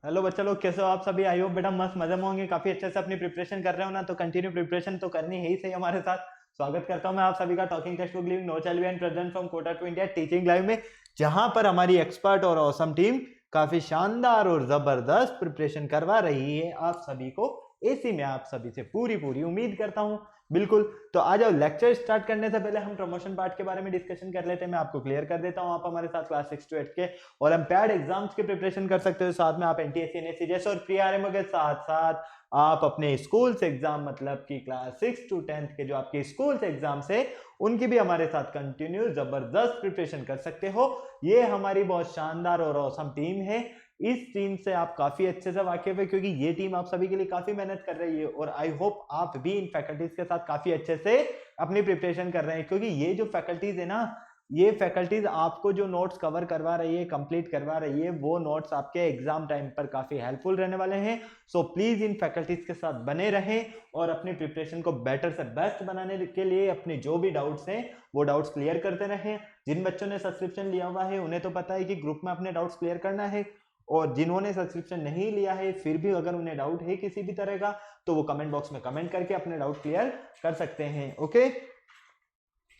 Hello बच्चा लोग, कैसे हो आप सभी? आई होप बेटा मस्त मजे में होंगे, काफी अच्छे से अपनी प्रिपरेशन कर रहे हो ना। तो कंटिन्यू प्रिपरेशन तो करनी है ही सही हमारे साथ। स्वागत करता हूं मैं आप सभी का talking text book living no child and present from Kota to India teaching live में, जहां पर हमारी एक्सपर्ट और ऑसम टीम काफी शानदार और जबरदस्त प्रिपरेशन करवा रही है आप सभी को। इसी में आप सभी से पूरी पूरी उम्मीद करता हूं। बिल्कुल, तो आ जाओ। लेक्चर स्टार्ट करने से पहले हम प्रमोशन पार्ट के बारे में डिस्कशन कर लेते हैं। मैं आपको क्लियर कर देता हूं, आप हमारे साथ क्लास 6 to 8 के ओलंपियाड एग्जाम्स की प्रिपरेशन कर सकते हो। साथ में आप एनटीएससी एनएससी और प्री आरएमओ के साथ साथ आप अपने स्कूल्स एग्जाम, मतलब कि क्लास 6 to 10 के जो आपके स्कूल्स एग्जाम्स है, उनकी भी हमारे साथ कंटिन्यू जबरदस्त प्रिपरेशन कर सकते हो। ये हमारी बहुत शानदार और औसम टीम है। इस टीम से आप काफी अच्छे से वाकिफ है, क्योंकि ये टीम आप सभी के लिए काफी मेहनत कर रही है। और आई होप आप भी इन फैकल्टीज के साथ काफी अच्छे से अपनी प्रिपरेशन कर रहे हैं, क्योंकि ये जो फैकल्टीज है ना, ये फैकल्टीज आपको जो नोट्स कवर करवा रही है, कंप्लीट करवा रही है, वो नोट्स आपके एग्जाम टाइम पर काफी हेल्पफुल रहने वाले हैं। सो प्लीज इन फैकल्टीज के साथ बने रहें और अपनी प्रिपरेशन को बेटर से बेस्ट बनाने के लिए अपने जो भी डाउट्स हैं वो डाउट्स क्लियर करते रहें। जिन बच्चों ने सब्सक्रिप्शन लिया हुआ है उन्हें तो पता है कि ग्रुप में अपने डाउट्स क्लियर करना है, और जिन्होंने सब्सक्रिप्शन नहीं लिया है फिर भी अगर उन्हें डाउट है किसी भी तरह का, तो वो कमेंट बॉक्स में कमेंट करके अपने डाउट क्लियर कर सकते हैं। ओके,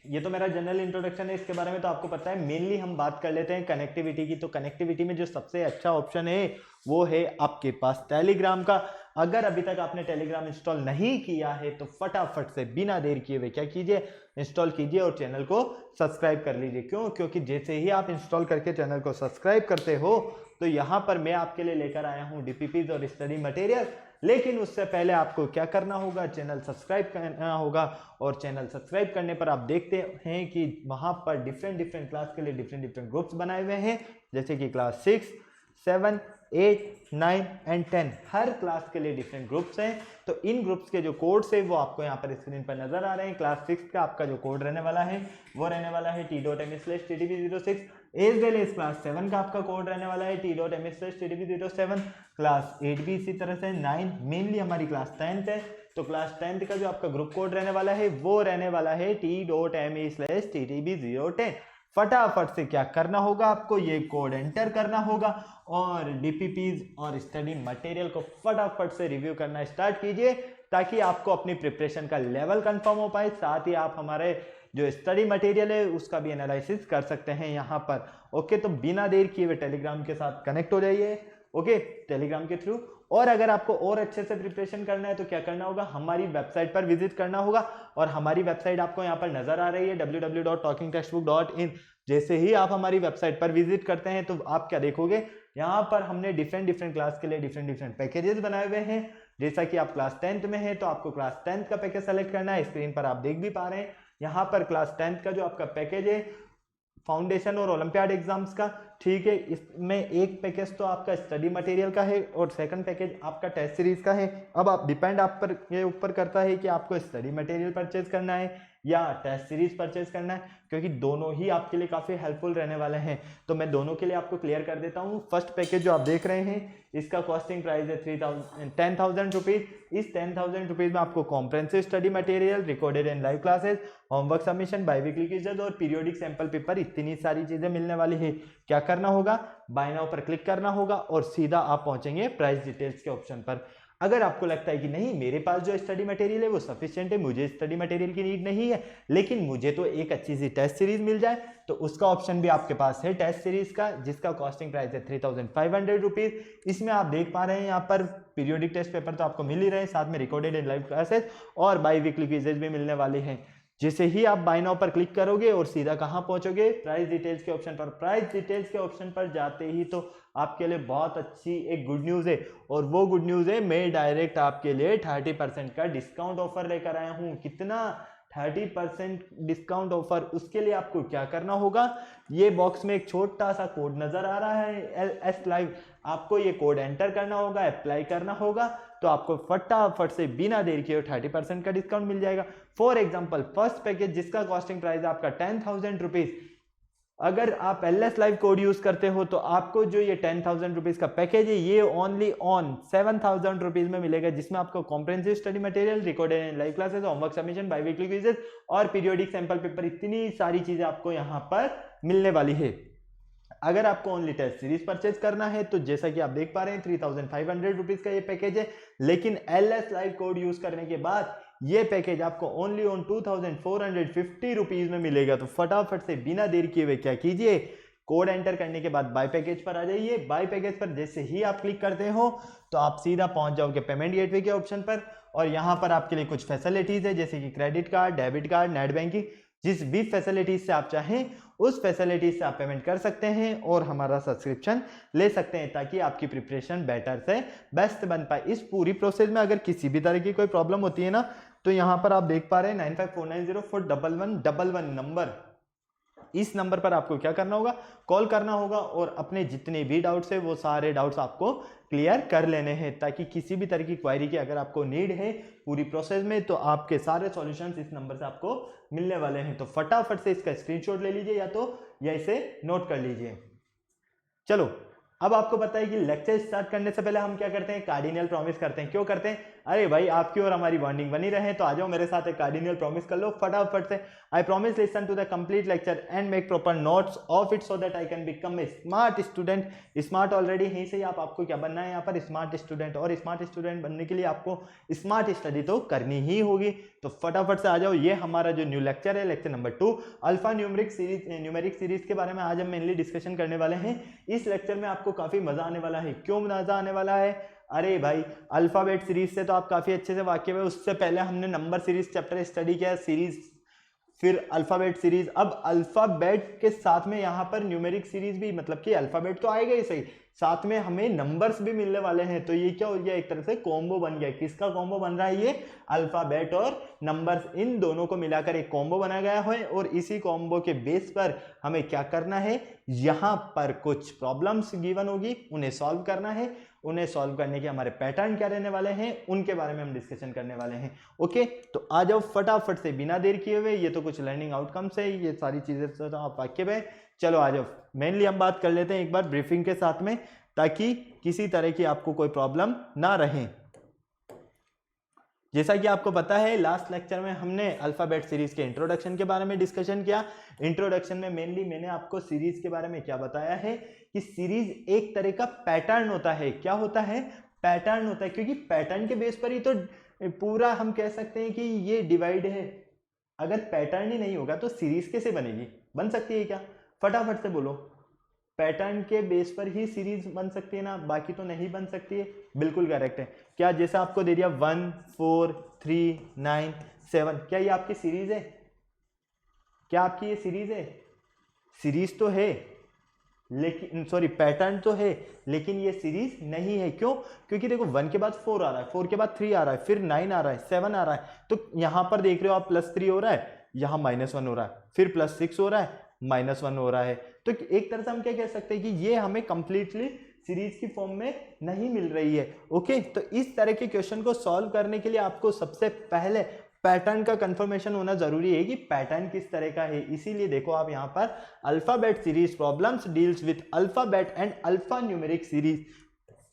ये तो मेरा जनरल इंट्रोडक्शन है, इसके बारे में तो आपको पता है। मेनली हम बात कर लेते हैं कनेक्टिविटी की। तो कनेक्टिविटी में जो सबसे अच्छा ऑप्शन है वो है आपके पास टेलीग्राम का। अगर अभी तक आपने टेलीग्राम इंस्टॉल नहीं किया है तो फटाफट से बिना देर किए हुए क्या कीजिए, इंस्टॉल कीजिए और चैनल को सब्सक्राइब कर लीजिए। क्यों? क्योंकि जैसे ही आप इंस्टॉल करके चैनल को सब्सक्राइब करते हो तो यहाँ पर मैं आपके लिए लेकर आया हूँ डीपीपीज और स्टडी मटेरियल। लेकिन उससे पहले आपको क्या करना होगा, चैनल सब्सक्राइब करना होगा। और चैनल सब्सक्राइब करने पर आप देखते हैं कि वहां पर डिफरेंट क्लास के लिए डिफरेंट ग्रुप्स बनाए हुए हैं, जैसे कि क्लास 6, 7, 8, 9 एंड 10, हर क्लास के लिए डिफरेंट ग्रुप्स हैं। तो इन ग्रुप्स के जो कोड्स है वो आपको यहाँ पर स्क्रीन पर नजर आ रहे हैं। क्लास 6 का आपका जो कोड रहने वाला है वो रहने वाला है t.me/tdb06। As well as class 7 का आपका कोड रहने वाला है t.me/tdb07। क्लास 8 भी इसी तरह से। 9 मेनली हमारी क्लास 10th है, तो क्लास 10th का जो आपका ग्रुप कोड रहने वाला है वो रहने वाला है t.me/tdb010। फटाफट से क्या करना होगा, आपको ये कोड एंटर करना होगा और डीपीपीज और स्टडी मटेरियल को फटाफट से रिव्यू करना स्टार्ट कीजिए, ताकि आपको अपनी प्रिपरेशन का लेवल कंफर्म हो पाए। साथ ही आप हमारे जो स्टडी मटेरियल है उसका भी एनालिसिस कर सकते हैं यहाँ पर। ओके, तो बिना देर किए हुए टेलीग्राम के साथ कनेक्ट हो जाइए। ओके, टेलीग्राम के थ्रू। और अगर आपको और अच्छे से प्रिपरेशन करना है तो क्या करना होगा, हमारी वेबसाइट पर विजिट करना होगा। और हमारी वेबसाइट आपको यहाँ पर नजर आ रही है www.talkingtextbook.in। जैसे ही आप हमारी वेबसाइट पर विजिट करते हैं तो आप क्या देखोगे, यहाँ पर हमने डिफरेंट क्लास के लिए डिफरेंट पैकेजेस बनाए हुए हैं। जैसा कि आप क्लास 10th में है तो आपको क्लास 10th का पैकेज सेलेक्ट करना है। स्क्रीन पर आप देख भी पा रहे हैं यहाँ पर क्लास 10th का जो आपका पैकेज है फाउंडेशन और ओलंपियाड एग्जाम्स का, ठीक है। इसमें एक पैकेज तो आपका स्टडी मटेरियल का है और सेकंड पैकेज आपका टेस्ट सीरीज का है। अब आप डिपेंड आप पर ये ऊपर करता है कि आपको स्टडी मटेरियल परचेज करना है या टेस्ट सीरीज परचेज करना है, क्योंकि दोनों ही आपके लिए काफी हेल्पफुल रहने वाले हैं। तो मैं दोनों के लिए आपको क्लियर कर देता हूँ। फर्स्ट पैकेज जो आप देख रहे हैं इसका कॉस्टिंग प्राइस है 10,000 रुपीज। इस 10,000 रुपीज में आपको comprehensive study material, recorded and live classes, homework submission, biweekly quizzes और पीरियोडिक सैंपल पेपर, इतनी सारी चीजें मिलने वाली है। क्या करना होगा, बाय नाउ पर क्लिक करना होगा और सीधा आप पहुंचेंगे प्राइस डिटेल्स के ऑप्शन पर। अगर आपको लगता है कि नहीं मेरे पास जो स्टडी मटेरियल है वो सफिशिएंट है, मुझे स्टडी मटेरियल की नीड नहीं है, लेकिन मुझे तो एक अच्छी सी टेस्ट सीरीज मिल जाए, तो उसका ऑप्शन भी आपके पास है टेस्ट सीरीज का, जिसका कॉस्टिंग प्राइस है 3,500 रुपीज। इसमें आप देख पा रहे हैं यहाँ पर पीरियोडिक टेस्ट पेपर तो आपको मिल ही रहे हैं, साथ में रिकॉर्डेड एंड लाइव क्लासेस और बाई वीकली क्विजेज भी मिलने वाले हैं। जैसे ही आप बाय नाउ पर क्लिक करोगे और सीधा कहां पहुंचोगे, प्राइस डिटेल्स के ऑप्शन पर। प्राइस डिटेल्स के ऑप्शन पर जाते ही तो आपके लिए बहुत अच्छी एक गुड न्यूज है, और वो गुड न्यूज है मैं डायरेक्ट आपके लिए 30% का डिस्काउंट ऑफर लेकर आया हूं। कितना? 30% डिस्काउंट ऑफर। उसके लिए आपको क्या करना होगा, ये बॉक्स में एक छोटा सा कोड नजर आ रहा है LS लाइव, आपको ये कोड एंटर करना होगा, अप्लाई करना होगा, तो आपको फटाफट से बिना देर किए 30% का डिस्काउंट मिल जाएगा। फॉर एग्जाम्पल फर्स्ट पैकेज जिसका कॉस्टिंग प्राइस है आपका 10,000 रुपीज, अगर आप LS लाइव कोड यूज करते हो तो आपको जो ये 10,000 रुपीज का पैकेज है ये ओनली ऑन 7,000 रुपीज में मिलेगा, जिसमें आपको comprehensive study material, recorded and live classes, homework submission, biweekly quizzes और पीरियोडिक सैंपल पेपर, इतनी सारी चीजें आपको यहाँ पर मिलने वाली है। अगर आपको ओनली टेस्ट सीरीज परचेज करना है तो जैसा कि आप देख पा रहे हैं 3500 रुपीज का ये पैकेज है, लेकिन LS लाइव कोड यूज करने के बाद ये पैकेज आपको ओनली ऑन 2450 रुपीज में मिलेगा। तो फटाफट से बिना देर किए हुए क्या कीजिए, कोड एंटर करने के बाद बाय पैकेज पर आ जाइए। बाय पैकेज पर जैसे ही आप क्लिक करते हो तो आप सीधा पहुंच जाओगे पेमेंट गेटवे के ऑप्शन पर, और यहाँ पर आपके लिए कुछ फैसिलिटीज है जैसे कि credit card, debit card, net banking, जिस भी फैसिलिटीज से आप चाहें उस फैसिलिटीज से आप पेमेंट कर सकते हैं और हमारा सब्सक्रिप्शन ले सकते हैं, ताकि आपकी प्रिपरेशन बेटर से बेस्ट बन पाए। इस पूरी प्रोसेस में अगर किसी भी तरह की कोई प्रॉब्लम होती है ना, तो यहाँ पर आप देख पा रहे हैं 9549041111 नंबर, इस नंबर पर आपको क्या करना होगा, कॉल करना होगा और अपने जितने भी डाउट्स है वो सारे डाउट्स आपको क्लियर कर लेने हैं, ताकि किसी भी तरह की क्वायरी की अगर आपको नीड है पूरी प्रोसेस में तो आपके सारे सॉल्यूशंस इस नंबर से आपको मिलने वाले हैं। तो फटाफट से इसका स्क्रीनशॉट ले लीजिए या इसे नोट कर लीजिए। चलो, अब आपको पता है कि लेक्चर स्टार्ट करने से पहले हम क्या करते हैं, कार्डिनल प्रॉमिस करते हैं। क्यों करते हैं, अरे भाई आपकी और हमारी बॉन्डिंग बनी रहे, तो आ जाओ मेरे साथ एक कार्डिनल प्रॉमिस कर लो फटाफट से। I promise listen to the complete lecture and make proper notes of it so that I can become a smart student. Smart already यहीं से आपको क्या बनना है यहाँ पर, स्मार्ट स्टूडेंट, और स्मार्ट स्टूडेंट बनने के लिए आपको स्मार्ट स्टडी तो करनी ही होगी। तो फटाफट से आ जाओ, ये हमारा जो न्यू लेक्चर है, lecture number 2 alpha numeric series के बारे में आज हम मेनली डिस्कशन करने वाले हैं। इस लेक्चर में आपको काफी मजा आने वाला है। क्यों मजा आने वाला है, अरे भाई अल्फाबेट सीरीज से तो आप काफी अच्छे से वाकिफ है, उससे पहले हमने नंबर सीरीज चैप्टर स्टडी किया, सीरीज फिर अल्फाबेट सीरीज, अब अल्फाबेट के साथ में यहाँ पर न्यूमेरिक सीरीज भी, मतलब कि अल्फाबेट तो आएगा ही सही, साथ में हमें नंबर्स भी मिलने वाले हैं। तो ये क्या हो गया, एक तरह से कॉम्बो बन गया। किसका कॉम्बो बन रहा है, ये अल्फाबेट और नंबर्स, इन दोनों को मिलाकर एक कॉम्बो बना गया है। और इसी कॉम्बो के बेस पर हमें क्या करना है, यहाँ पर कुछ प्रॉब्लम्स गिवन होगी, उन्हें सॉल्व करना है। उन्हें सॉल्व करने के हमारे पैटर्न क्या रहने वाले हैं, उनके बारे में हम डिस्कशन करने वाले हैं। ओके, तो आ जाओ फटाफट से बिना देर किए हुए। ये तो कुछ लर्निंग आउटकम्स है, ये सारी चीजें तो आप वाकिफ है। चलो आ जाओ, मेनली हम बात कर लेते हैं एक बार ब्रीफिंग के साथ में, ताकि किसी तरह की आपको कोई प्रॉब्लम ना रहे। जैसा कि आपको पता है लास्ट लेक्चर में हमने अल्फाबेट सीरीज के इंट्रोडक्शन के बारे में डिस्कशन किया। इंट्रोडक्शन में मेनली मैंने आपको सीरीज के बारे में क्या बताया है कि सीरीज एक तरह का पैटर्न होता है। क्या होता है, पैटर्न होता है, क्योंकि पैटर्न के बेस पर ही तो पूरा हम कह सकते हैं कि ये डिवाइड है। अगर पैटर्न ही नहीं होगा तो सीरीज कैसे बनेगी, बन सकती है क्या, फटाफट से बोलो। पैटर्न के बेस पर ही सीरीज बन सकती है ना, बाकी तो नहीं बन सकती है। बिल्कुल करेक्ट है। क्या जैसा आपको दे दिया 1 4 3 9 7, क्या ये आपकी सीरीज है, क्या आपकी ये सीरीज है, सीरीज तो है लेकिन सॉरी पैटर्न तो है, लेकिन ये सीरीज नहीं है। क्यों, क्योंकि देखो 1 के बाद 4 आ रहा है, 4 के बाद 3 आ रहा है, फिर 9 आ रहा है, 7 आ रहा है, तो यहां पर देख रहे हो आप +3 हो रहा है, यहां -1 हो रहा है, फिर +6 हो रहा है, -1 हो रहा है। तो एक तरह से हम क्या कह सकते हैं कि ये हमें कंप्लीटली सीरीज की फॉर्म में नहीं मिल रही है। ओके, तो इस तरह के क्वेश्चन को सॉल्व करने के लिए आपको सबसे पहले पैटर्न का कंफर्मेशन होना जरूरी है कि पैटर्न किस तरह का है। इसीलिए देखो आप यहाँ पर alphabet series problems deals with alphabet and alpha numeric series.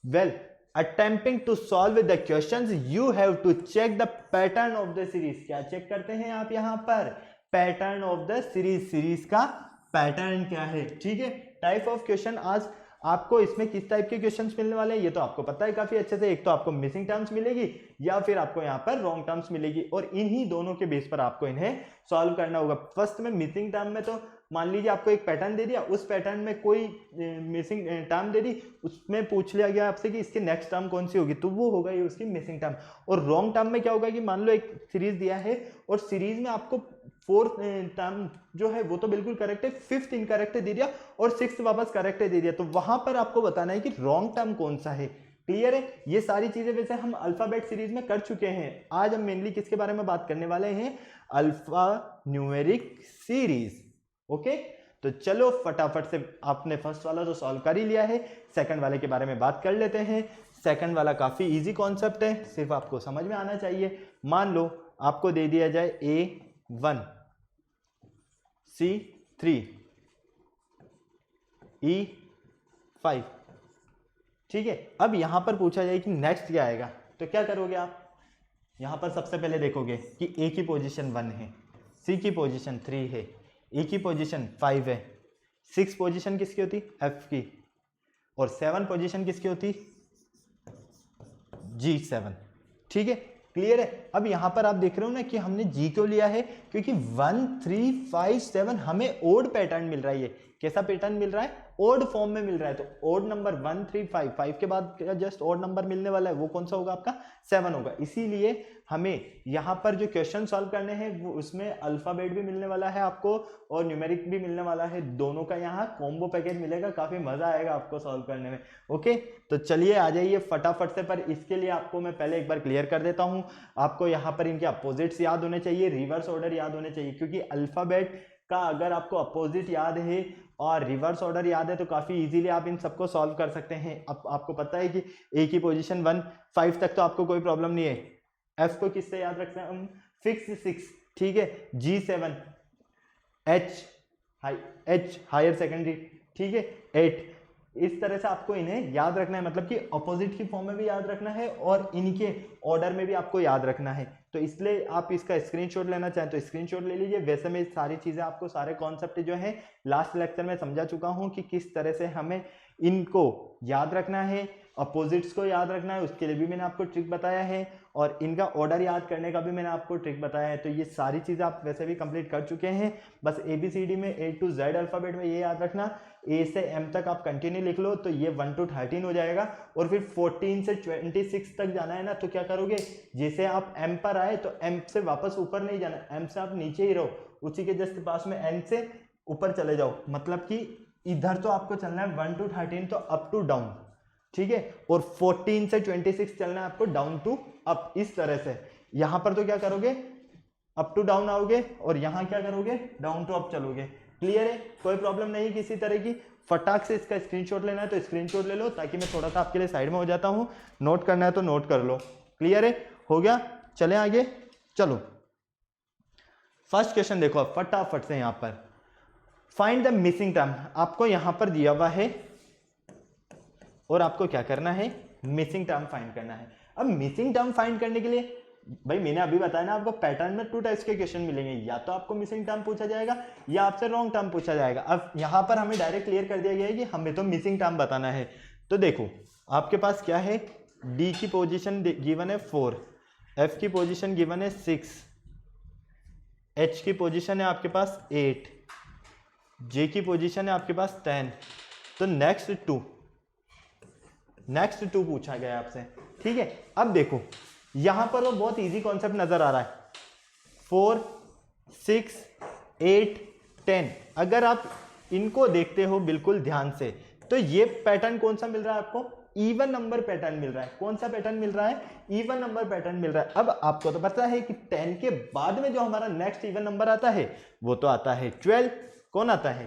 Well, attempting to solve the questions you have to check the pattern of the series। क्या चेक करते हैं आप यहाँ पर, pattern of the series, series का pattern क्या है। ठीक है, टाइप ऑफ क्वेश्चन आज आपको इसमें किस टाइप के क्वेश्चंस मिलने वाले हैं ये तो आपको पता है काफी अच्छे से। एक तो आपको मिसिंग टर्म्स मिलेगी या फिर आपको यहाँ पर रॉन्ग टर्म्स मिलेगी, और इन्हीं दोनों के बेस पर आपको इन्हें सॉल्व करना होगा। फर्स्ट में मिसिंग टर्म में तो मान लीजिए आपको एक पैटर्न दे दिया, उस पैटर्न में कोई मिसिंग टर्म दे दी, उसमें पूछ लिया गया आपसे कि इसकी नेक्स्ट टर्म कौन सी होगी, तो वो होगा ये उसकी मिसिंग टर्म। और रॉन्ग टर्म में क्या होगा कि मान लो एक सीरीज दिया है और सीरीज में आपको 4th टर्म जो है वो तो बिल्कुल करेक्ट है, 5th इनकरेक्ट दे दिया और 6th वापस करेक्ट दे दिया, तो वहां पर आपको बताना है कि रॉन्ग टर्म कौन सा है। क्लियर है, ये सारी चीजें वैसे हम अल्फाबेट सीरीज में कर चुके हैं। आज हम मेनली किसके बारे में बात करने वाले हैं, अल्फा न्यूमेरिक सीरीज। ओके, तो चलो फटाफट से आपने फर्स्ट वाला तो सॉल्व कर ही लिया है, सेकंड वाले के बारे में बात कर लेते हैं। सेकंड वाला काफी इजी कॉन्सेप्ट है, सिर्फ आपको समझ में आना चाहिए। मान लो आपको दे दिया जाए A1 C3 E5, ठीक है। अब यहां पर पूछा जाए कि नेक्स्ट क्या आएगा, तो क्या करोगे आप, यहां पर सबसे पहले देखोगे कि A की पोजीशन 1 है, C की पोजीशन 3 है, E की पोजीशन 5 है, 6 पोजीशन किसकी होती? एफ की। और 7 पोजीशन किसकी होती? G7। ठीक है, क्लियर है। अब यहां पर आप देख रहे हो ना कि हमने G क्यों लिया है, क्योंकि 1 3 5 7 हमें ओड पैटर्न मिल रहा है। ये कैसा पैटर्न मिल रहा है? ओड फॉर्म में मिल रहा है। तो ओड नंबर 1 3 5, 5 के बाद जस्ट ओड नंबर मिलने वाला है, वो कौन सा होगा? आपका 7 होगा। इसीलिए हमें यहाँ पर जो क्वेश्चन सॉल्व करने हैं वो उसमें अल्फाबेट भी मिलने वाला है आपको और न्यूमेरिक भी मिलने वाला है। दोनों का यहाँ कॉम्बो पैकेज मिलेगा, काफी मजा आएगा आपको सॉल्व करने में। ओके, तो चलिए आ जाइए फटाफट से। पर इसके लिए आपको मैं पहले एक बार क्लियर कर देता हूँ, आपको यहाँ पर इनके अपोजिट्स याद होने चाहिए, रिवर्स ऑर्डर याद होने चाहिए, क्योंकि अल्फाबेट का अगर आपको अपोजिट याद है और रिवर्स ऑर्डर याद है तो काफी इजीली आप इन सबको सॉल्व कर सकते हैं। अब आपको पता है कि एक ही पोजीशन 1 5 तक तो आपको कोई प्रॉब्लम नहीं है। एफ को किससे याद रखते हैं हम? फिक्स 6। ठीक है, G7, H हायर सेकेंडरी, ठीक है 8। इस तरह से आपको इन्हें याद रखना है, मतलब कि अपोजिट की फॉर्म में भी याद रखना है और इनके ऑर्डर में भी आपको याद रखना है। तो इसलिए आप इसका स्क्रीनशॉट लेना चाहें तो स्क्रीनशॉट ले लीजिए। वैसे मैं सारी चीजें आपको सारे कॉन्सेप्ट जो है लास्ट लेक्चर में समझा चुका हूं कि किस तरह से हमें इनको याद रखना है, अपोजिट्स को याद रखना है, उसके लिए भी मैंने आपको ट्रिक बताया है और इनका ऑर्डर याद करने का भी मैंने आपको ट्रिक बताया है। तो ये सारी चीजें आप वैसे भी कंप्लीट कर चुके हैं। बस ABCD में A to Z अल्फाबेट में ये याद रखना, A से M तक आप कंटिन्यू लिख लो तो ये 1 to 13 हो जाएगा। और फिर 14 से 26 तक जाना है ना, तो क्या करोगे? जैसे आप M पर आए तो M से वापस ऊपर नहीं जाना, M से आप नीचे ही रहो, उसी के जस्ट पास में N से ऊपर चले जाओ। मतलब कि इधर तो आपको चलना है 1 to 13 तो अप टू डाउन, ठीक है, और 14 से 26 चलना है आपको डाउन टू अप। इस तरह से यहां पर तो क्या करोगे? अप टू डाउन आओगे और यहां क्या करोगे? डाउन टू अप चलोगे। क्लियर है? कोई प्रॉब्लम नहीं किसी तरह की। फटाक से इसका स्क्रीनशॉट लेना है तो स्क्रीनशॉट ले लो, ताकि मैं थोड़ा सा आपके लिए साइड में हो जाता हूं। नोट करना है तो नोट कर लो। क्लियर है? हो गया? चले आगे। चलो फर्स्ट क्वेश्चन देखो अब फटाफट से। यहां पर फाइंड द मिसिंग टर्म आपको यहां पर दिया हुआ है और आपको क्या करना है? मिसिंग टर्म फाइंड करना है। अब मिसिंग टर्म फाइंड करने के लिए भाई मैंने अभी बताया ना, आपको पैटर्न में 2 टाइप्स के क्वेश्चन मिलेंगे, या तो आपको मिसिंग टर्म पूछा जाएगा या आपसे रॉन्ग टर्म पूछा जाएगा। अब यहां पर हमें डायरेक्ट क्लियर कर दिया गया है कि हमें तो मिसिंग टर्म बताना है। तो देखो आपके पास क्या है? डी की पोजीशन गिवन है 4, एफ की पोजीशन गिवन है 6, एच की पोजीशन है आपके पास 8, जे की पोजीशन है आपके पास 10। तो नेक्स्ट टू पूछा गया आपसे। ठीक है, अब देखो यहां पर वो बहुत इजी कॉन्सेप्ट नजर आ रहा है, 4 6 8 10। अगर आप इनको देखते हो बिल्कुल ध्यान से तो ये पैटर्न कौन सा मिल रहा है आपको? इवन नंबर पैटर्न मिल रहा है। कौन सा पैटर्न मिल रहा है? इवन नंबर पैटर्न मिल रहा है। अब आपको तो पता है कि 10 के बाद में जो हमारा नेक्स्ट इवन नंबर आता है वो तो आता है 12। कौन आता है?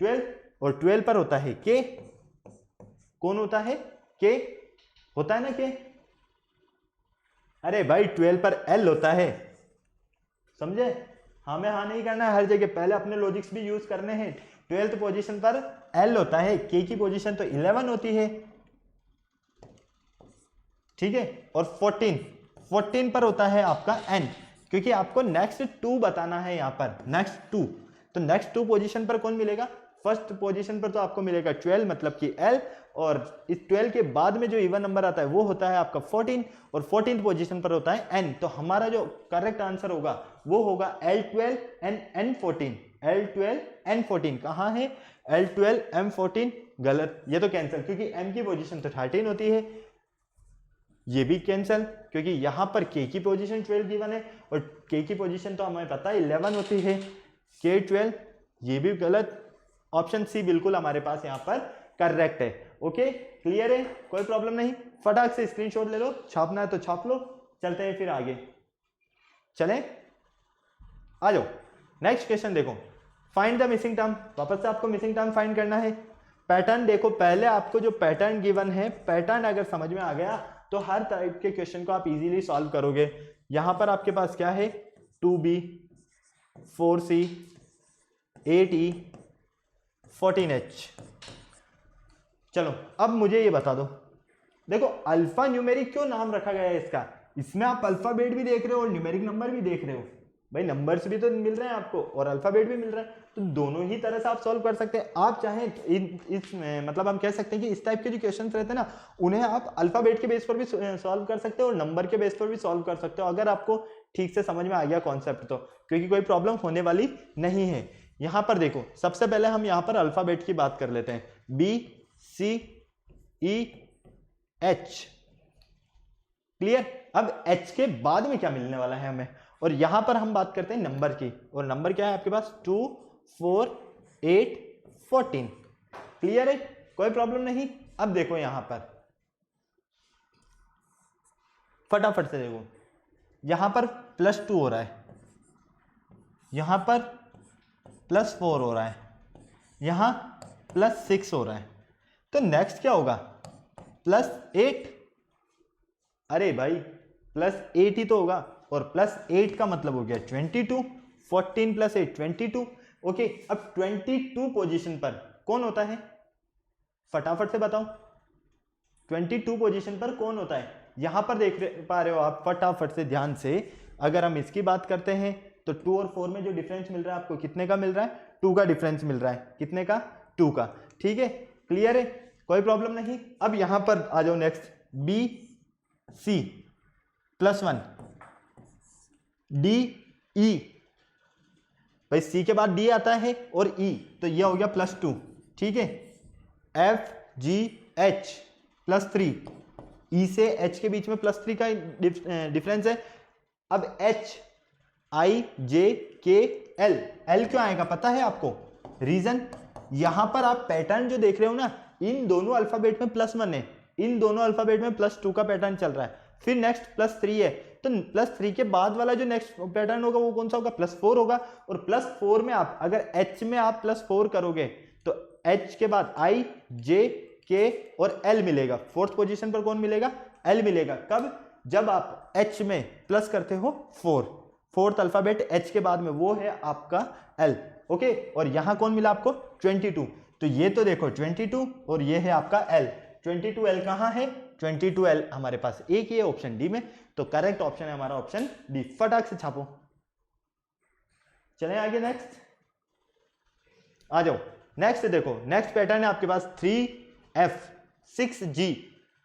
12। और 12 पर होता है के। कौन होता है? के होता है ना के। अरे भाई 12 पर एल होता है, समझे? हमें हाँ नहीं करना है हर जगह, पहले अपने लॉजिक्स भी यूज करने हैं। 12th पोजीशन पर एल होता है, के की पोजीशन तो 11 होती है, ठीक है। और 14 पर होता है आपका एन, क्योंकि आपको नेक्स्ट 2 बताना है यहां पर, नेक्स्ट 2। तो नेक्स्ट 2 पोजीशन पर कौन मिलेगा? फर्स्ट पोजीशन पर तो आपको मिलेगा 12 मतलब कि एल, और इस 12 के बाद में जो इवन नंबर आता है वो होता है आपका 14, और 14th पोजीशन पर होता है एन। तो हमारा जो करेक्ट आंसर होगा वो होगा L12 and N14। L12 N14 कहां है? L12 M14 गलत, ये तो कैंसिल, क्योंकि M की पोजीशन तो 13 होती है। ये भी कैंसिल, क्योंकि यहां पर K की पोजीशन 12 गिवन है और K की पोजीशन तो हमें पता है 11 होती है। K12 ये भी गलत। ऑप्शन सी बिल्कुल हमारे पास यहां पर करेक्ट है। ओके, क्लियर है? कोई प्रॉब्लम नहीं। फटाक से स्क्रीनशॉट ले लो, छापना है तो छाप लो। चलते हैं फिर आगे, चलें आ जाओ। नेक्स्ट क्वेश्चन देखो, फाइंड द मिसिंग टर्म। वापस से आपको मिसिंग टर्म फाइंड करना है। पैटर्न देखो, पहले आपको जो पैटर्न गिवन है, पैटर्न अगर समझ में आ गया तो हर टाइप के क्वेश्चन को आप इजीली सॉल्व करोगे। यहां पर आपके पास क्या है? 2B 4C 8E 14H। चलो अब मुझे ये बता दो, देखो अल्फा न्यूमेरिक क्यों नाम रखा गया है इसका? इसमें आप अल्फाबेट भी देख रहे हो और न्यूमेरिक नंबर भी देख रहे हो। भाई नंबर्स भी तो मिल रहे हैं आपको और अल्फाबेट भी मिल रहा है, तो दोनों ही तरह से आप सॉल्व कर सकते हैं। आप चाहें तो इस मतलब हम कह सकते हैं कि इस टाइप के जो क्वेश्चन रहते हैं ना, उन्हें आप अल्फाबेट के बेस पर भी सॉल्व कर सकते हो और नंबर के बेस पर भी सॉल्व कर सकते हो, अगर आपको ठीक से समझ में आ गया कॉन्सेप्ट तो, क्योंकि कोई प्रॉब्लम होने वाली नहीं है। यहां पर देखो, सबसे पहले हम यहां पर अल्फाबेट की बात कर लेते हैं, B C E H, clear. अब एच के बाद में क्या मिलने वाला है हमें, और यहां पर हम बात करते हैं नंबर की, और नंबर क्या है आपके पास 2 4 8 14, क्लियर है, कोई प्रॉब्लम नहीं। अब देखो यहां पर फटाफट से देखो, यहां पर +2 हो रहा है, यहां पर +4 हो रहा है, यहां +6 हो रहा है, तो नेक्स्ट क्या होगा +8। अरे भाई +8 ही तो होगा, और +8 का मतलब हो गया 22, 14 + 8 22। ओके, अब 22 पोजीशन पर कौन होता है, फटाफट से बताओ, 22 पोजीशन पर कौन होता है। यहां पर देख पा रहे हो आप, फटाफट से ध्यान से, अगर हम इसकी बात करते हैं तो 2 और 4 में जो डिफरेंस मिल रहा है आपको, कितने का मिल रहा है, 2 का डिफरेंस मिल रहा है, कितने का, 2 का, ठीक है, क्लियर है, कोई प्रॉब्लम नहीं। अब यहां पर आ जाओ next, B C +1 D E, भाई सी के बाद डी आता है और ई, तो यह हो गया +2, ठीक है, एफ जी एच +3, ई से एच के बीच में +3 का डिफरेंस है। अब एच आई जे के एल, एल क्यों आएगा पता है आपको, रीजन, यहां पर आप पैटर्न जो देख रहे हो ना, इन दोनों अल्फाबेट में +1 है, इन दोनों अल्फाबेट में +2 का पैटर्न चल रहा है, फिर नेक्स्ट +3 है, तो +3 के बाद वाला जो नेक्स्ट पैटर्न होगा वो कौन सा होगा, +4 होगा, और +4 में आप अगर h में आप +4 करोगे तो h के बाद i j k और l मिलेगा, फोर्थ पोजीशन पर कौन मिलेगा, l मिलेगा, कब, जब आप h में प्लस करते हो 4, फोर्थ अल्फाबेट h के बाद में वो है आपका l, ओके, और यहां कौन मिला आपको 22, तो ये तो देखो 22 और ये है आपका l, 22l कहां है, 22l हमारे पास एक ही है ऑप्शन डी में, तो करेक्ट ऑप्शन है हमारा ऑप्शन डी, फटाक से छापो। चलें आगे, नेक्स्ट आ जाओ, नेक्स्ट देखो, नेक्स्ट पैटर्न है आपके पास 3f 6g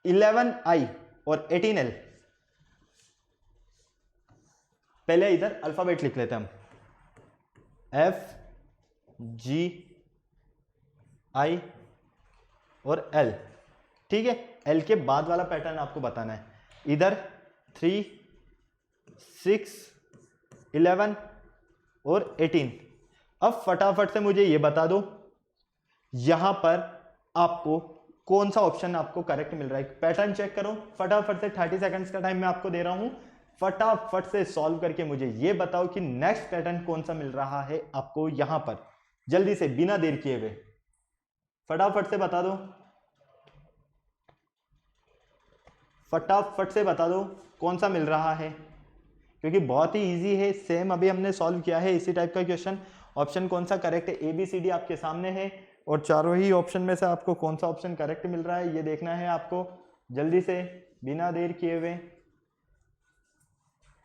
11i और 18l। पहले इधर अल्फाबेट लिख लेते हैं हम, f g i और l, ठीक है, l के बाद वाला पैटर्न आपको बताना है, इधर 3 6 11 और 18। अब फटाफट से मुझे ये बता दो, यहां पर आपको कौन सा ऑप्शन आपको करेक्ट मिल रहा है, पैटर्न चेक करो फटाफट से, 30 सेकंड्स का टाइम मैं आपको दे रहा हूं, फटाफट से सॉल्व करके मुझे ये बताओ कि नेक्स्ट पैटर्न कौन सा मिल रहा है आपको यहां पर, जल्दी से बिना देर किए हुए फटाफट से बता दो, फटाफट से बता दो कौन सा मिल रहा है, क्योंकि बहुत ही इजी है, सेम अभी हमने सॉल्व किया है इसी टाइप का क्वेश्चन। ऑप्शन कौन सा करेक्ट है, ABCD आपके सामने है, और चारों ही ऑप्शन में से आपको कौन सा ऑप्शन करेक्ट मिल रहा है ये देखना है आपको, जल्दी से बिना देर किए हुए।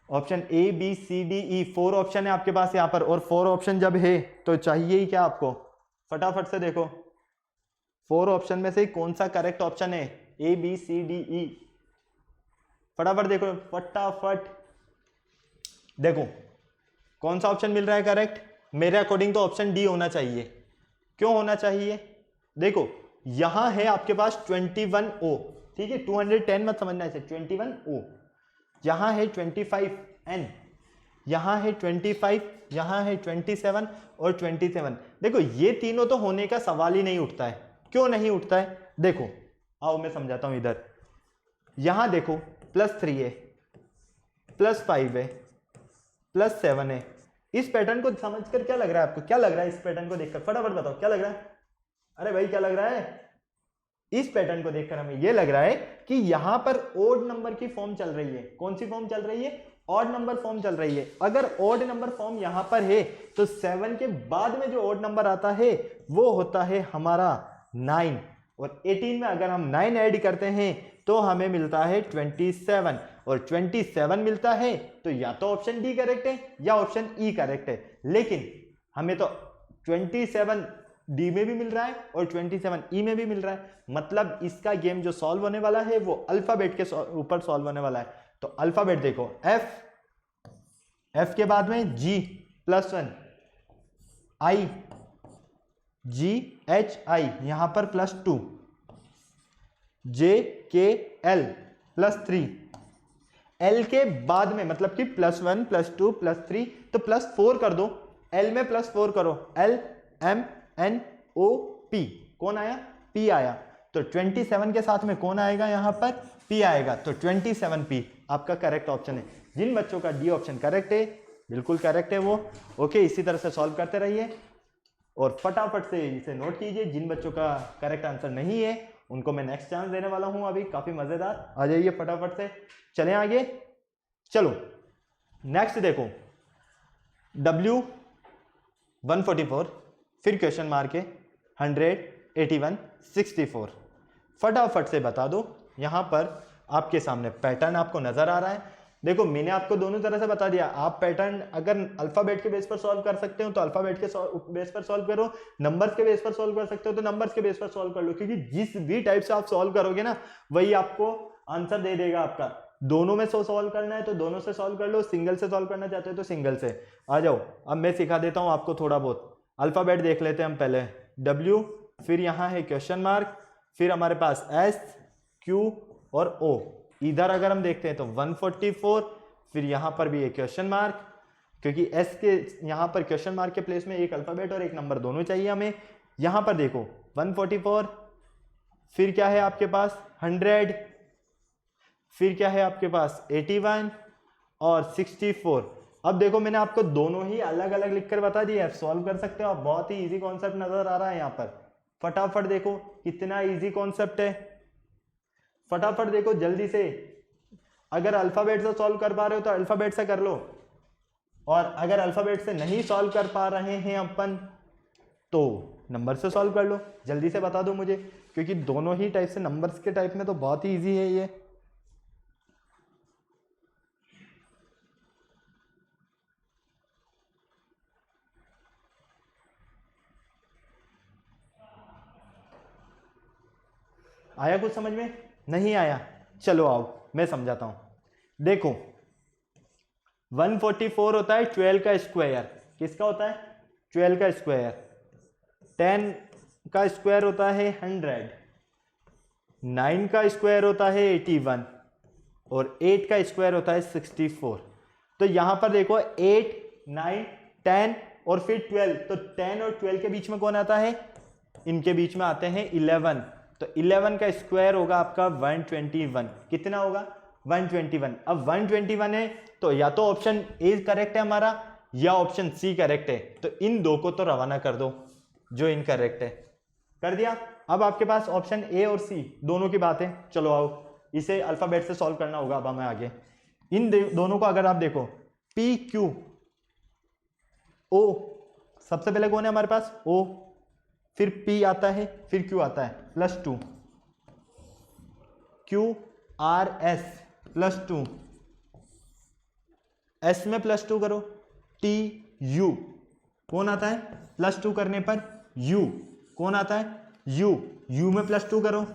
ऑप्शन ABCDE 4 ऑप्शन है आपके पास यहाँ पर, और 4 ऑप्शन जब है तो चाहिए ही क्या आपको, फटाफट से देखो 4 ऑप्शन में से कौन सा करेक्ट ऑप्शन है, ABCDE, फटाफट देखो, फटाफट देखो कौन सा ऑप्शन मिल रहा है करेक्ट, मेरे अकॉर्डिंग तो ऑप्शन डी होना चाहिए, क्यों होना चाहिए, देखो यहां है आपके पास 21O, ठीक है, 210 मत समझना इसे, 21O, यहां है 25N, यहां है 25, यहां है 27 और 27, देखो ये तीनों तो होने का सवाल ही नहीं उठता है, क्यों नहीं उठता है, देखो आओ मैं समझाता हूं, इधर यहां देखो +3 है, +5 है, +7 है, इस पैटर्न को समझकर क्या लग रहा है आपको, क्या लग रहा है इस पैटर्न को देखकर, फटाफट बताओ क्या लग रहा है, अरे भाई क्या लग रहा है, इस पैटर्न को देखकर हमें यह लग रहा है कि यहां पर ओड नंबर की फॉर्म चल रही है, कौन सी फॉर्म चल रही है, ऑड नंबर फॉर्म चल रही है। अगर ऑड नंबर फॉर्म यहां पर है तो 7 के बाद में जो ऑड नंबर आता है वो होता है हमारा 9, और 18 में अगर हम 9 ऐड करते हैं तो हमें मिलता है 27, और 27 मिलता है तो या तो ऑप्शन डी करेक्ट है या ऑप्शन ई करेक्ट है। लेकिन हमें तो 27 डी में भी मिल रहा है और 27 ई में भी मिल रहा है, मतलब इसका गेम जो सॉल्व होने वाला है वो अल्फाबेट के ऊपर सॉल्व होने वाला है। तो अल्फाबेट देखो, एफ के बाद में G +1, I GHI, यहां पर +2, JKL +3, L के बाद में मतलब कि +1 +2 +3 तो +4 कर दो, L में +4 करो, LMNOP, कौन आया? P आया। तो 27 के साथ में कौन आएगा? यहां पर P आएगा, तो 27P आपका करेक्ट ऑप्शन है। जिन बच्चों का डी ऑप्शन करेक्ट है, बिल्कुल करेक्ट है वो। ओके, इसी तरह से सॉल्व करते रहिए और फटाफट से इसे नोट कीजिए। जिन बच्चों का करेक्ट आंसर नहीं है उनको मैं नेक्स्ट चांस देने वाला हूं, अभी काफी मजेदार। आ जाइए फटाफट से, चलें आगे। चलो नेक्स्ट देखो, W144, फिर क्वेश्चन मार्क है 100, 81, 64। फटाफट से बता दो। यहां पर आपके सामने पैटर्न आपको नजर आ रहा है। देखो मैंने आपको दोनों तरह से बता दिया, आप पैटर्न अगर अल्फाबेट के बेस पर सॉल्व कर सकते हो तो अल्फाबेट के बेस पर सॉल्व करो, नंबर्स के बेस पर सॉल्व कर सकते हो तो नंबर्स के बेस पर सॉल्व कर लो, क्योंकि जिस भी टाइप से आप सॉल्व करोगे ना वही आपको आंसर दे देगा आपका। दोनों में सॉल्व करना है तो दोनों से सॉल्व कर लो, सिंगल से सॉल्व करना चाहते हो तो सिंगल से। आ जाओ, अब मैं सिखा देता हूं आपको थोड़ा बहुत। अल्फाबेट देख लेते हैं हम पहले, W, फिर यहाँ है क्वेश्चन मार्क, फिर हमारे पास S, Q और O। इधर अगर हम देखते हैं तो 144, फिर यहां पर भी एक क्वेश्चन मार्क, क्योंकि S के यहां पर क्वेश्चन मार्क के प्लेस में एक अल्फाबेट और एक नंबर दोनों चाहिए हमें। यहां पर देखो 144, फिर क्या है आपके पास 100, फिर क्या है आपके पास 81 और 64। अब देखो मैंने आपको दोनों ही अलग अलग लिखकर बता दिया है, सॉल्व कर सकते हो आप। बहुत ही इजी कॉन्सेप्ट नजर आ रहा है यहाँ पर। फटाफट देखो कितना इजी कॉन्सेप्ट है, फटाफट देखो जल्दी से। अगर अल्फाबेट से सॉल्व कर पा रहे हो तो अल्फाबेट से कर लो, और अगर अल्फाबेट से नहीं सॉल्व कर पा रहे हैं अपन तो नंबर से सॉल्व कर लो। जल्दी से बता दो मुझे, क्योंकि दोनों ही टाइप से नंबर्स के टाइप में तो बहुत ही इजी है ये। आया कुछ समझ में? नहीं आया? चलो आओ मैं समझाता हूं। देखो 144 होता है 12 का स्क्वायर। किसका होता है? 12 का स्क्वायर। 10 का स्क्वायर होता है 100, 9 का स्क्वायर होता है 81 और 8 का स्क्वायर होता है 64। तो यहां पर देखो 8, 9, 10 और फिर 12, तो 10 और 12 के बीच में कौन आता है? इनके बीच में आते हैं 11। तो 11 का स्क्वायर होगा आपका 121। कितना होगा? 121। अब 121 है तो या तो ऑप्शन ए करेक्ट है हमारा या ऑप्शन सी करेक्ट है, तो इन दो को तो रवाना कर दो जो इनकरेक्ट है। कर दिया? अब आपके पास ऑप्शन ए और सी दोनों की बात है। चलो आओ, इसे अल्फाबेट से सॉल्व करना होगा। अब हमें आगे इन दोनों को अगर आप देखो, पी क्यू ओ, सबसे पहले कौन है हमारे पास? ओ, फिर P आता है, फिर Q आता है +2, QRS +2, S में +2 करो, TU कौन आता है? +2 करने पर U कौन आता है? U में +2 करो,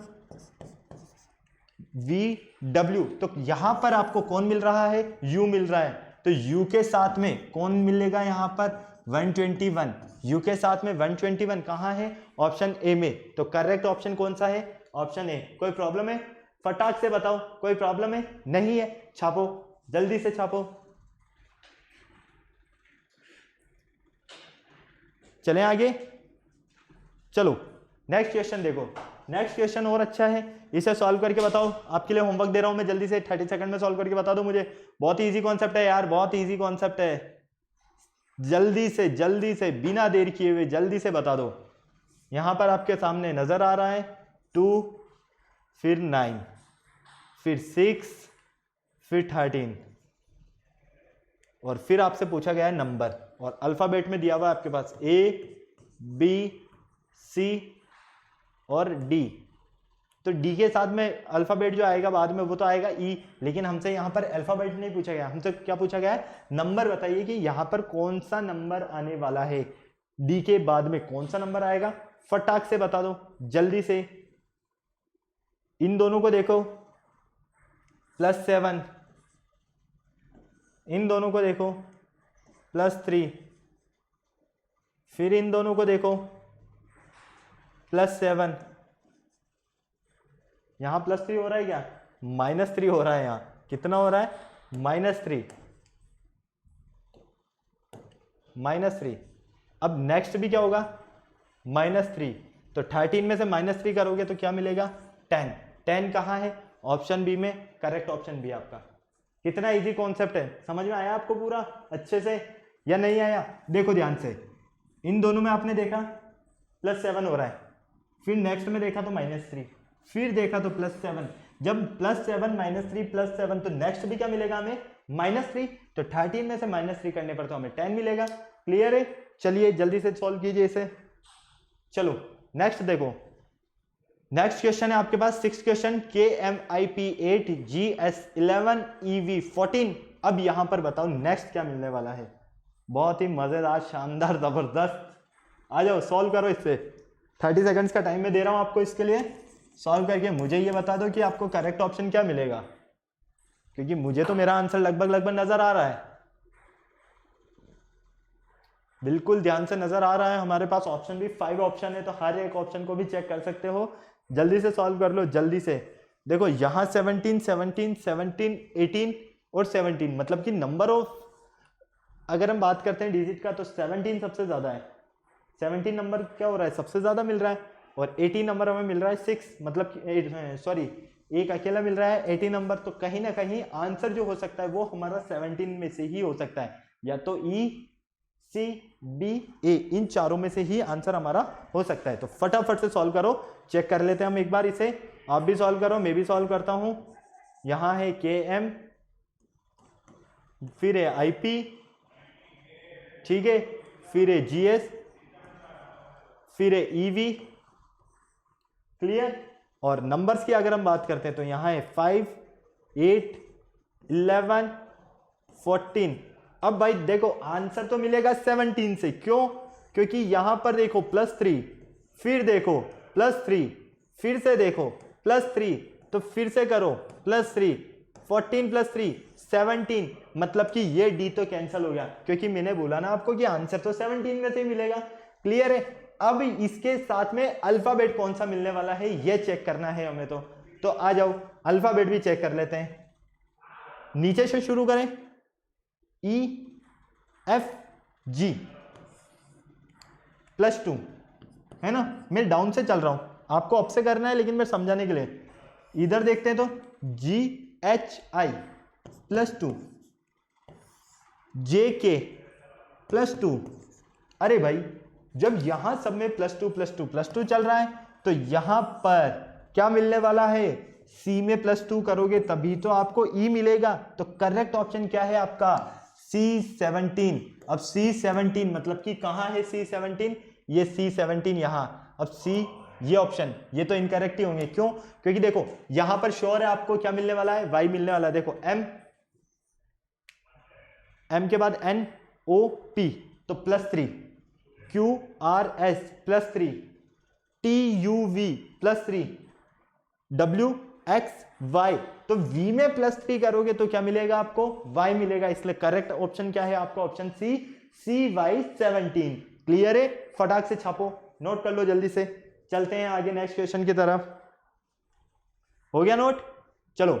VW। तो यहां पर आपको कौन मिल रहा है? U मिल रहा है। तो U के साथ में कौन मिलेगा यहां पर? 121। U के साथ में 121 कहां है? ऑप्शन ए में। तो करेक्ट ऑप्शन कौन सा है? Option A. कोई प्रॉब्लम है? फटाक से बताओ, कोई प्रॉब्लम है? नहीं है? छापो, जल्दी से छापो। चलें आगे। चलो नेक्स्ट क्वेश्चन देखो। नेक्स्ट क्वेश्चन और अच्छा है, इसे सॉल्व करके बताओ। आपके लिए होमवर्क दे रहा हूं मैं, जल्दी से 30 सेकंड में सॉल्व करके बता दो मुझे। बहुत ही इजी कॉन्सेप्ट है यार, बहुत ही इजी कॉन्सेप्ट है। जल्दी से बिना देर किए हुए जल्दी से बता दो। यहां पर आपके सामने नजर आ रहा है 2, फिर 9, फिर 6, फिर 13 और फिर आपसे पूछा गया है नंबर, और अल्फाबेट में दिया हुआ है आपके पास A, B, C और D। तो डी के साथ में अल्फाबेट जो आएगा बाद में वो तो आएगा ई, लेकिन हमसे यहाँ पर अल्फाबेट नहीं पूछा गया, हमसे क्या पूछा गया है, नंबर बताइए कि यहाँ पर कौन सा नंबर आने वाला है, डी के बाद में कौन सा नंबर आएगा, फटाक से बता दो जल्दी से। इन दोनों को देखो +7, इन दोनों को देखो +3, फिर इन दोनों को देखो +7, यहां +3 हो रहा है क्या, -3 हो रहा है, यहां कितना हो रहा है, -3। अब नेक्स्ट भी क्या होगा, -3, तो 13 में से -3 करोगे तो क्या मिलेगा, 10। 10 कहाँ है, ऑप्शन बी में, करेक्ट ऑप्शन बी आपका। कितना इजी कॉन्सेप्ट है, समझ में आया आपको पूरा अच्छे से या नहीं आया? देखो ध्यान से, इन दोनों में आपने देखा +7 हो रहा है, फिर नेक्स्ट में देखा तो -3, फिर देखा तो +7, जब +7 -3 +7 तो नेक्स्ट भी क्या मिलेगा हमें, -3, तो 13 में से -3 करने पर तो हमें 10 मिलेगा। क्लियर है? चलिए जल्दी से सॉल्व कीजिए इसे। चलो नेक्स्ट देखो, नेक्स्ट क्वेश्चन है आपके पास 6 क्वेश्चन, KMIP8 GS11 EV14। अब यहां पर बताओ नेक्स्ट क्या मिलने वाला है, बहुत ही मजेदार, शानदार, जबरदस्त। आ जाओ सॉल्व करो इससे, 30 सेकंड्स का टाइम मैं दे रहा हूं आपको इसके लिए। सॉल्व करके मुझे ये बता दो कि आपको करेक्ट ऑप्शन क्या मिलेगा, क्योंकि मुझे तो मेरा आंसर लगभग नजर आ रहा है, बिल्कुल ध्यान से नजर आ रहा है। हमारे पास ऑप्शन भी 5 ऑप्शन है, तो हर एक ऑप्शन को भी चेक कर सकते हो। जल्दी से सॉल्व कर लो, जल्दी से। देखो यहां 17 17 17 18 और 17, मतलब कि नंबर ऑफ, अगर हम बात करते हैं डिजिट का, तो 17 सबसे ज्यादा है, 17 नंबर क्या हो रहा है, सबसे ज्यादा मिल रहा है, और 18 नंबर हमें मिल रहा है 6, मतलब सॉरी एक अकेला मिल रहा है 18 नंबर। तो कहीं ना कहीं आंसर जो हो सकता है वो हमारा 17 में से ही हो सकता है, या तो ई, सी, बी, ए, इन चारों में से ही आंसर हमारा हो सकता है। तो फटाफट से सॉल्व करो, चेक कर लेते हैं हम एक बार इसे। आप भी सॉल्व करो, मैं भी सॉल्व करता हूं। यहां है KM, फिर है IP, ठीक है, फिर है GS, फिर है EV। क्लियर? और नंबर्स की अगर हम बात करते हैं तो यहां है 5, 8, 11, 14। अब भाई देखो आंसर तो मिलेगा 17 से, क्यों? क्योंकि यहां पर देखो +3, फिर देखो +3, फिर से देखो +3, तो फिर से करो +3, 14 + 3 17, मतलब कि ये डी तो कैंसिल हो गया, क्योंकि मैंने बोला ना आपको कि आंसर तो 17 में से ही मिलेगा। क्लियर है? अब इसके साथ में अल्फाबेट कौन सा मिलने वाला है ये चेक करना है हमें। तो आ जाओ अल्फाबेट भी चेक कर लेते हैं, नीचे से शुरू करें, EFG +2 है ना, मैं डाउन से चल रहा हूं, आपको अप से करना है, लेकिन मैं समझाने के लिए इधर देखते हैं। तो GHI +2, JK +2। अरे भाई जब यहां सब में +2 चल रहा है, तो यहां पर क्या मिलने वाला है, C में +2 करोगे तभी तो आपको E मिलेगा। तो करेक्ट ऑप्शन क्या है आपका, C17। अब C17 मतलब कि कहां है C17, ये C17 यहां। अब C ये ऑप्शन, ये तो इनकरेक्ट ही होंगे, क्यों? क्योंकि देखो यहां पर श्योर है आपको क्या मिलने वाला है, Y मिलने वाला है। देखो M के बाद NOP तो +3, QRS +3, TUV +3, WXY तो V में +3 करोगे तो क्या मिलेगा आपको, Y मिलेगा। इसलिए करेक्ट ऑप्शन क्या है आपका, ऑप्शन C, CY17। क्लियर है? फटाक से छापो, नोट कर लो जल्दी से। चलते हैं आगे नेक्स्ट क्वेश्चन की तरफ। हो गया नोट? चलो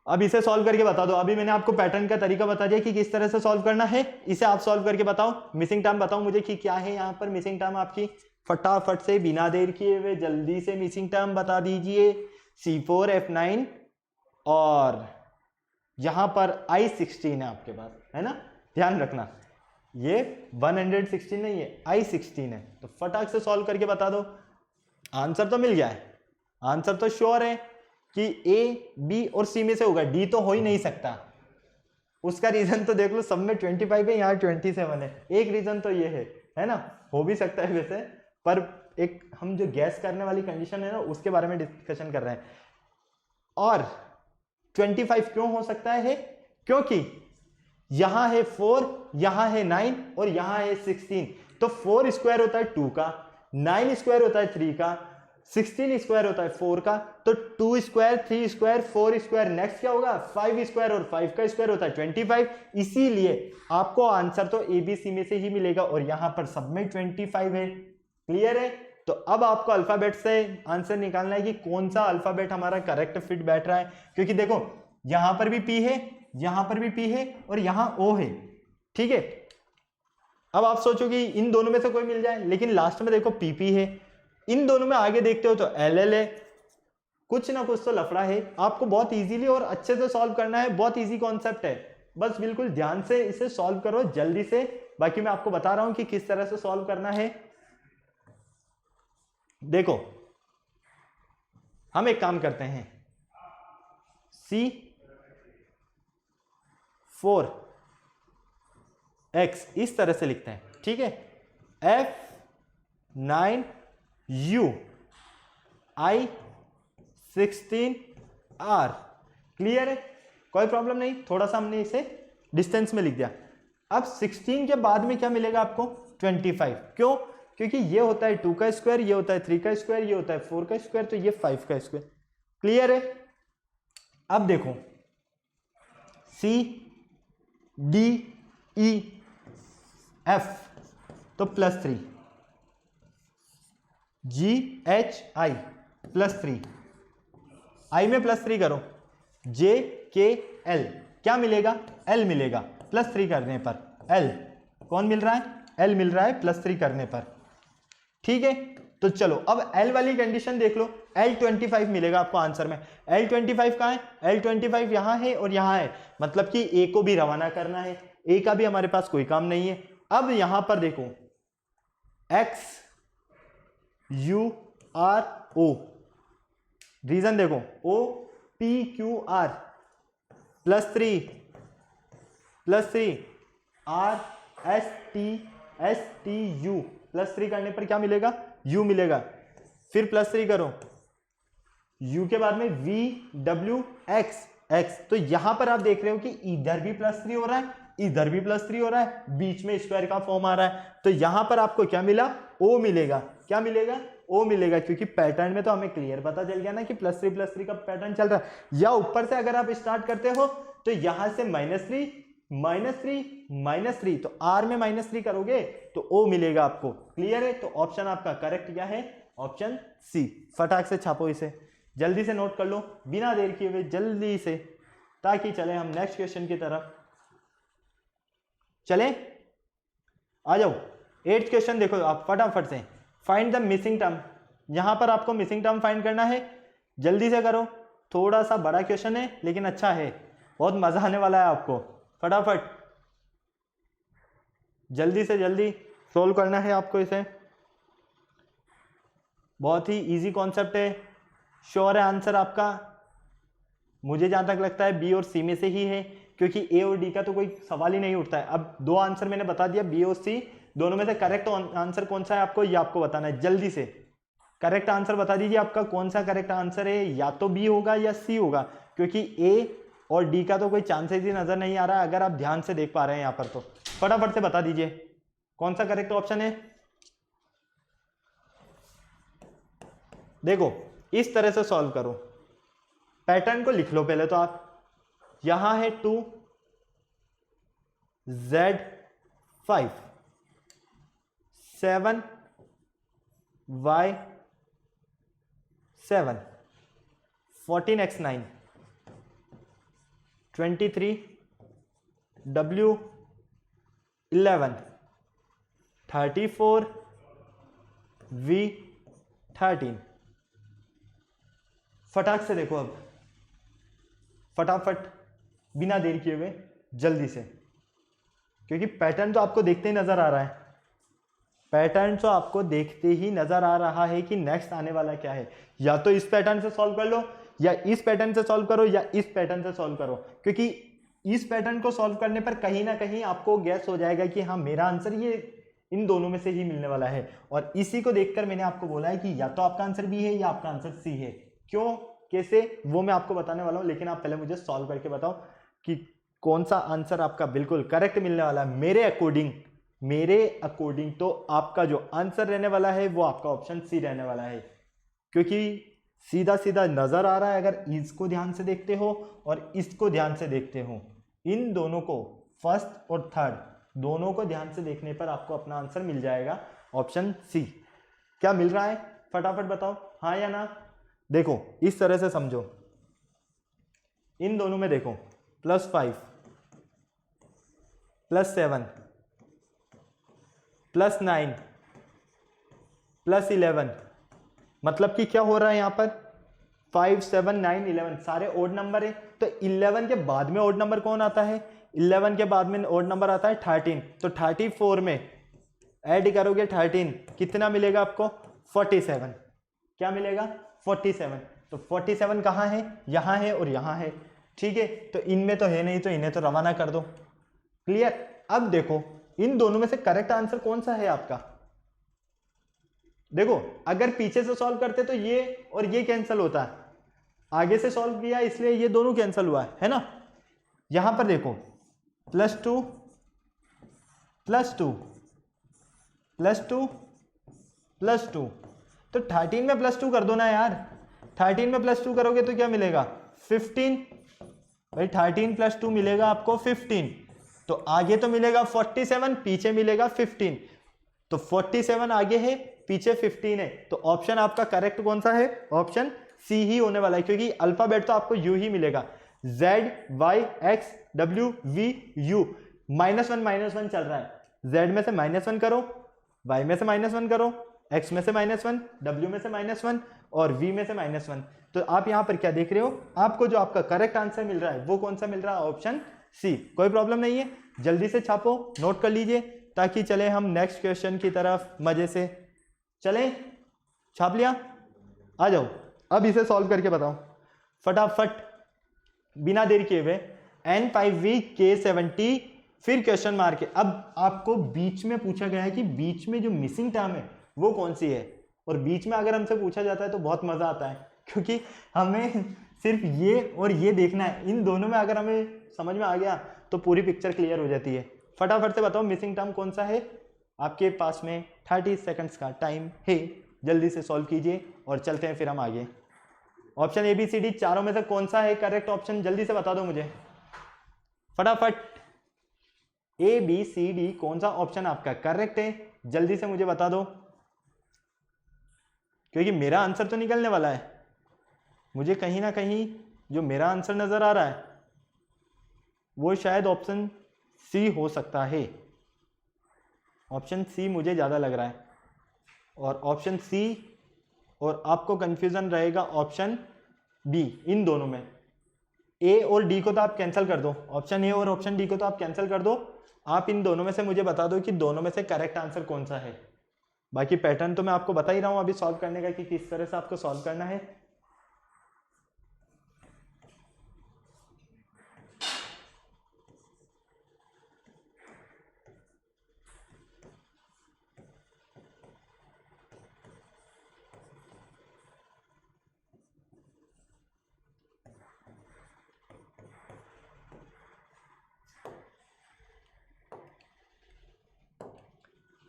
अब इसे सॉल्व करके बता दो। अभी मैंने आपको पैटर्न का तरीका बता दिया कि किस तरह से सॉल्व करना है, इसे आप सॉल्व करके बताओ। मिसिंग टर्म बताओ मुझे कि क्या है यहाँ पर मिसिंग टर्म आपकी, फटाफट से बिना देर किए हुए जल्दी से मिसिंग टर्म बता दीजिए। C4 F9 और यहां पर I16 है आपके पास, है ना, ध्यान रखना ये 116 नहीं है, I16 है। तो फटाक से सॉल्व करके बता दो। आंसर तो मिल गया है, आंसर तो श्योर है कि A, B और C में से होगा, D तो हो ही नहीं सकता। उसका रीजन तो देख लो, सब में 25 है, यहाँ 27 है। एक रीजन तो ये है ना, हो भी सकता है वैसे, पर एक हम जो गैस करने वाली कंडीशन है ना उसके बारे में डिस्कशन कर रहे हैं। और 25 क्यों हो सकता है? क्योंकि यहां है 4, यहां है 9 और यहां है 16। तो 4 स्क्वायर होता है 2 का, 9 स्क्वायर होता है 3 का, 16 स्क्वायर होता है 4 का। तो 2 स्क्वायर, 3 स्क्वायर, 4 स्क्वायर, नेक्स्ट क्या होगा 5 स्क्वायर, और 5 का स्क्वायर होता है 25। इसीलिए आपको आंसर तो ABC में से ही मिलेगा और यहां पर सब में 25 है। क्लियर है? तो अब आपको अल्फाबेट से आंसर निकालना है कि कौन सा अल्फाबेट हमारा करेक्ट फिट बैठ रहा है। क्योंकि देखो यहां पर भी P है, यहां पर भी P है और यहां O है। ठीक है, अब आप सोचो कि इन दोनों में से कोई मिल जाए, लेकिन लास्ट में देखो PP है। इन दोनों में आगे देखते हो तो LL है। कुछ ना कुछ तो लफड़ा है। आपको बहुत इजीली और अच्छे से सॉल्व करना है, बहुत इजी कॉन्सेप्ट है। बस बिल्कुल ध्यान से इसे सॉल्व करो जल्दी से। बाकी मैं आपको बता रहा हूं कि किस तरह से सॉल्व करना है। देखो हम एक काम करते हैं, C4X इस तरह से लिखते हैं। ठीक है, F9U I16R। क्लियर है? कोई प्रॉब्लम नहीं। थोड़ा सा हमने इसे डिस्टेंस में लिख दिया। अब 16 के बाद में क्या मिलेगा आपको 25। क्यों? क्योंकि ये होता है 2 का स्क्वायर, ये होता है 3 का स्क्वायर, ये होता है 4 का स्क्वायर, तो ये 5 का स्क्वायर। क्लियर है? अब देखो CDEF तो +3, GHI +3, I में +3 करो, JKL क्या मिलेगा? L मिलेगा +3 करने पर। L कौन मिल रहा है? L मिल रहा है +3 करने पर। ठीक है, तो चलो अब L वाली कंडीशन देख लो। L25 मिलेगा आपको आंसर में। L25 कहां है? L25 यहां है और यहां है, मतलब कि A को भी रवाना करना है। A का भी हमारे पास कोई काम नहीं है। अब यहां पर देखो XURO, रीजन देखो OPQR +3 RSTSTU +3 करने पर क्या मिलेगा? U मिलेगा। फिर +3 करो, U के बाद में VWX X। तो यहां पर आप देख रहे हो कि इधर भी +3 हो रहा है, इधर भी +3 हो रहा है, बीच में स्क्वायर का फॉर्म आ रहा है। तो यहां पर आपको क्या मिला? O मिलेगा। क्या मिलेगा? O मिलेगा, क्योंकि पैटर्न में तो हमें क्लियर पता चल गया ना कि +3 का पैटर्न चल रहा है। या ऊपर से अगर आप स्टार्ट करते हो तो यहां से -3 -3 तो R में -3 करोगे तो O मिलेगा आपको। क्लियर है? तो ऑप्शन आपका करेक्ट क्या है? Option C। फटाक से छापो इसे, जल्दी से नोट कर लो बिना देर किए हुए, जल्दी से, ताकि चले हम नेक्स्ट क्वेश्चन की तरफ। चले, आ जाओ। 8th क्वेश्चन देखो आप फटाफट से। Find the missing term. यहां पर आपको मिसिंग टर्म फाइंड करना है, जल्दी से करो। थोड़ा सा बड़ा क्वेश्चन है लेकिन अच्छा है, बहुत मजा आने वाला है आपको। फटाफट जल्दी से जल्दी सोल्व करना है आपको इसे। बहुत ही इजी कॉन्सेप्ट है। श्योर है आंसर आपका? मुझे जहां तक लगता है B और C में से ही है, क्योंकि A और D का तो कोई सवाल ही नहीं उठता है। अब 2 आंसर मैंने बता दिया, B और C दोनों में से करेक्ट आंसर कौन सा है आपको ये आपको बताना है। जल्दी से करेक्ट आंसर बता दीजिए आपका कौन सा करेक्ट आंसर है। या तो B होगा या C होगा, क्योंकि A और D का तो कोई चांसेस ही नजर नहीं आ रहा है, अगर आप ध्यान से देख पा रहे हैं यहाँ पर। तो फटाफट से बता दीजिए कौन सा करेक्ट ऑप्शन है। देखो इस तरह से सॉल्व करो, पैटर्न को लिख लो पहले तो आप। यहां है 2 Z5 7 Y7 14X9 23 W11 34 V13। फटाक से देखो अब, फटाफट बिना देर किए हुए जल्दी से, क्योंकि पैटर्न तो आपको देखते ही नजर आ रहा है। पैटर्न तो आपको देखते ही नजर आ रहा है कि नेक्स्ट आने वाला क्या है। या तो इस पैटर्न से सॉल्व कर लो, या इस पैटर्न से सॉल्व करो, या इस पैटर्न से सॉल्व करो, क्योंकि इस पैटर्न को सॉल्व करने पर कहीं ना कहीं आपको गैस हो जाएगा कि हाँ मेरा आंसर ये इन दोनों में से ही मिलने वाला है। और इसी को देखकर मैंने आपको बोला है कि या तो आपका आंसर बी है या आपका आंसर सी है। क्यों, कैसे, वो मैं आपको बताने वाला हूं, लेकिन आप पहले मुझे सॉल्व करके बताओ कि कौन सा आंसर आपका बिल्कुल करेक्ट मिलने वाला है। मेरे अकॉर्डिंग तो आपका जो आंसर रहने वाला है वो आपका ऑप्शन सी रहने वाला है, क्योंकि सीधा सीधा नजर आ रहा है अगर इसको ध्यान से देखते हो और इसको ध्यान से देखते हो, इन दोनों को, फर्स्ट और थर्ड दोनों को ध्यान से देखने पर आपको अपना आंसर मिल जाएगा ऑप्शन सी। क्या मिल रहा है, फटाफट बताओ हाँ या ना। देखो इस तरह से समझो, इन दोनों में देखो +5 +7 +9 +11, मतलब कि क्या हो रहा है यहाँ पर 5 7 9 11 सारे ओड नंबर है। तो 11 के बाद में ओड नंबर कौन आता है, 11 के बाद में ओड नंबर आता है 13। तो 34 में ऐड करोगे 13, कितना मिलेगा आपको 47। क्या मिलेगा 47। तो 47 कहाँ है, यहाँ है और यहाँ है, ठीक है। तो इनमें तो है नहीं, तो इन्हें तो रवाना कर दो। क्लियर। अब देखो इन दोनों में से करेक्ट आंसर कौन सा है आपका। देखो अगर पीछे से सॉल्व करते तो ये और ये कैंसिल होता है, आगे से सॉल्व किया इसलिए ये दोनों कैंसिल हुआ है ना। यहां पर देखो +2 +2 +2 +2, तो 13 में +2 कर दो ना यार। 13 में +2 करोगे तो क्या मिलेगा 15। भाई 13 + 2 मिलेगा आपको 15। तो आगे तो मिलेगा 47, पीछे मिलेगा 15। तो 47 आगे है, पीछे 15 है। तो ऑप्शन आपका करेक्ट कौन सा है, ऑप्शन सी ही होने वाला है, क्योंकि अल्फाबेट तो आपको यू ही मिलेगा, ZYXWVU। -1 चल रहा है, Z में से -1 करो, Y में से -1 करो, X में से -1, W में से -1 और V में से -1। तो आप यहां पर क्या देख रहे हो, आपको जो आपका करेक्ट आंसर मिल रहा है वो कौन सा मिल रहा है, ऑप्शन सी। कोई प्रॉब्लम नहीं है, जल्दी से छापो, नोट कर लीजिए, ताकि चले हम नेक्स्ट क्वेश्चन की तरफ मजे से। चले, छाप लिया, आ जाओ अब इसे सॉल्व करके बताओ फटाफट बिना देर किए हुए। N5VK70 फिर क्वेश्चन मार के। अब आपको बीच में पूछा गया है कि बीच में जो मिसिंग टर्म है वो कौन सी है। और बीच में अगर हमसे पूछा जाता है तो बहुत मजा आता है, क्योंकि हमें सिर्फ ये और ये देखना है। इन दोनों में अगर हमें समझ में आ गया तो पूरी पिक्चर क्लियर हो जाती है। फटाफट से बताओ मिसिंग टर्म कौन सा है। आपके पास में 30 सेकंड्स का टाइम है, जल्दी से सॉल्व कीजिए और चलते हैं फिर हम आगे। ऑप्शन ABCD चारों में से कौन सा है करेक्ट ऑप्शन, जल्दी से बता दो मुझे फटाफट। ABCD कौन सा ऑप्शन आपका करेक्ट है, जल्दी से मुझे बता दो, क्योंकि मेरा आंसर तो निकलने वाला है। मुझे कहीं ना कहीं जो मेरा आंसर नजर आ रहा है वो शायद ऑप्शन सी हो सकता है। ऑप्शन सी मुझे ज़्यादा लग रहा है, और ऑप्शन सी, और आपको कंफ्यूजन रहेगा ऑप्शन बी। इन दोनों में ए और डी को तो आप कैंसिल कर दो, ऑप्शन ए और ऑप्शन डी को तो आप कैंसिल कर दो। आप इन दोनों में से मुझे बता दो कि दोनों में से करेक्ट आंसर कौन सा है। बाकी पैटर्न तो मैं आपको बता ही रहा हूं अभी सॉल्व करने का कि किस तरह से आपको सॉल्व करना है।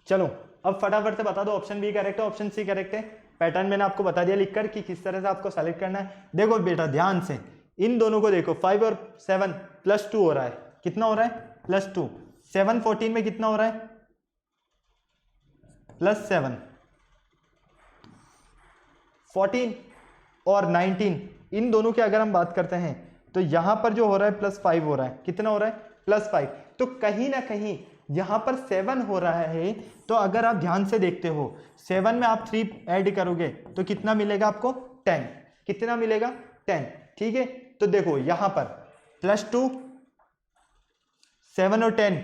चलो अब फटाफट से बता दो ऑप्शन बी करेक्ट है ऑप्शन सी करेक्ट है। पैटर्न मैंने आपको बता दिया लिखकर कि किस तरह से आपको सेलेक्ट करना है। देखो बेटा ध्यान से इन दोनों को देखो, 5 और 7 +2 हो रहा है। कितना हो रहा है +2। 7 14 में कितना हो रहा है +7। 14 और 19 इन दोनों की अगर हम बात करते हैं तो यहां पर जो हो रहा है +5 हो रहा है। कितना हो रहा है +5। तो कहीं ना कहीं यहां पर 7 हो रहा है। तो अगर आप ध्यान से देखते हो 7 में आप 3 ऐड करोगे तो कितना मिलेगा आपको 10। कितना मिलेगा 10, ठीक है। तो देखो यहां पर +2, 7 और 10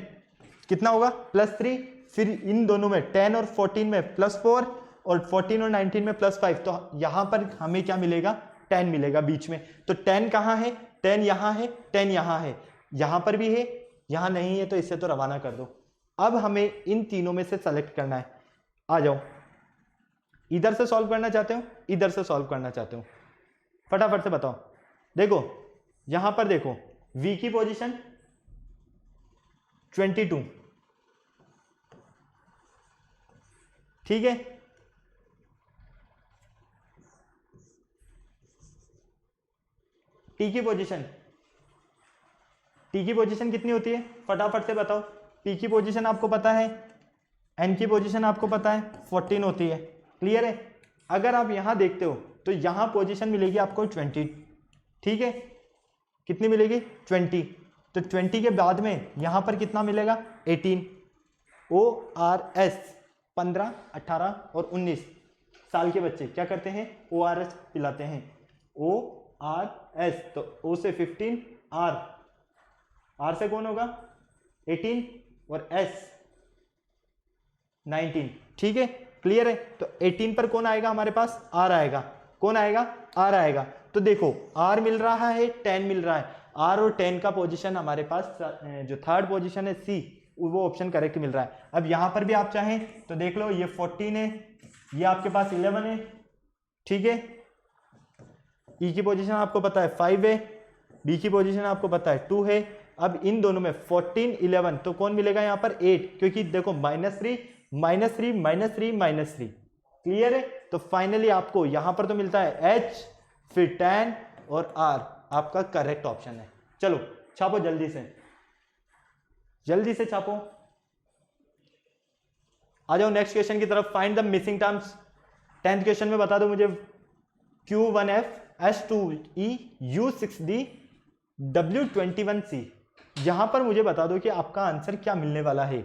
कितना होगा +3। फिर इन दोनों में 10 और 14 में +4 और 14 और 19 में +5। तो यहां पर हमें क्या मिलेगा 10 मिलेगा बीच में। तो 10 कहां है, 10 यहां है, 10 यहां है, यहां पर भी है, यहां नहीं है, तो इससे तो रवाना कर दो। अब हमें इन तीनों में से सेलेक्ट करना है। आ जाओ, इधर से सॉल्व करना चाहते हो, इधर से सॉल्व करना चाहते हो, फटाफट से बताओ। देखो यहां पर देखो, v की पोजीशन 22, ठीक है। t की पोजीशन कितनी होती है, फटाफट से बताओ। p की पोजीशन आपको पता है, n की पोजीशन आपको पता है 14 होती है, क्लियर है। अगर आप यहां देखते हो तो यहां पोजीशन मिलेगी आपको 20, ठीक है। कितनी मिलेगी 20, तो 20 के बाद में यहां पर कितना मिलेगा 18। ORS 15, 18 और 19 साल के बच्चे क्या करते हैं, ORS पिलाते हैं। ORS तो O से 15, R से कौन होगा 18 और S 19, ठीक है, क्लियर है। तो 18 पर कौन आएगा हमारे पास, R आएगा। कौन आएगा, R आएगा। तो देखो R मिल रहा है, 10 मिल रहा है। R और 10 का पोजीशन हमारे पास जो थर्ड पोजीशन है C, वो ऑप्शन करेक्ट मिल रहा है। अब यहां पर भी आप चाहें तो देख लो, ये 14 है, ये आपके पास 11 है, ठीक है। E की पोजीशन आपको पता है 5 है, B की पोजीशन आपको पता है 2 है। अब इन दोनों में 14, 11 तो कौन मिलेगा यहाँ पर 8, क्योंकि देखो -3, -3, -3, -3, क्लियर है। तो फाइनली आपको यहां पर तो मिलता है H, फिर 10 और R आपका करेक्ट ऑप्शन है। चलो छापो जल्दी से, जल्दी से छापो। आ जाओ नेक्स्ट क्वेश्चन की तरफ। Find the missing terms. 10th question में बता दो मुझे, Q1F S2E U6D W21C। यहां पर मुझे बता दो कि आपका आंसर क्या मिलने वाला है।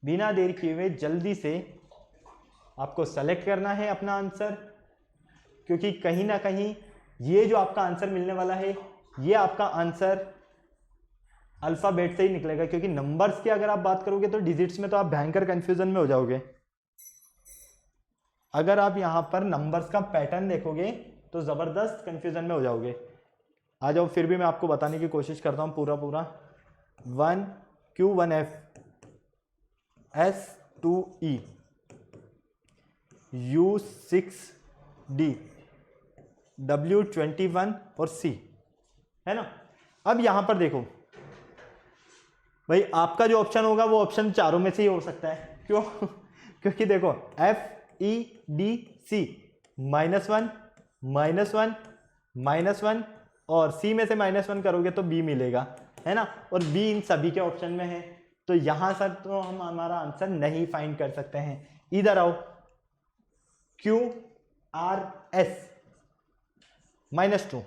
बिना देर किए हुए जल्दी से आपको सेलेक्ट करना है अपना आंसर, क्योंकि कहीं ना कहीं ये जो आपका आंसर मिलने वाला है, ये आपका आंसर अल्फाबेट से ही निकलेगा। क्योंकि नंबर्स की अगर आप बात करोगे तो डिजिट्स में तो आप भयंकर कंफ्यूजन में हो जाओगे। अगर आप यहां पर नंबर्स का पैटर्न देखोगे तो जबरदस्त कंफ्यूजन में हो जाओगे। आ जाओ, फिर भी मैं आपको बताने की कोशिश करता हूं पूरा 1 Q1F S2E U6D W21 और C, है ना। अब यहां पर देखो भाई, आपका जो ऑप्शन होगा वो ऑप्शन चारों में से ही हो सकता है। क्यों? क्योंकि देखो FEDC -1, -1, -1 और C में से -1 करोगे तो B मिलेगा, है ना। और B इन सभी के ऑप्शन में है, तो यहां से तो हम हमारा आंसर नहीं फाइंड कर सकते हैं। इधर आओ, QRS -2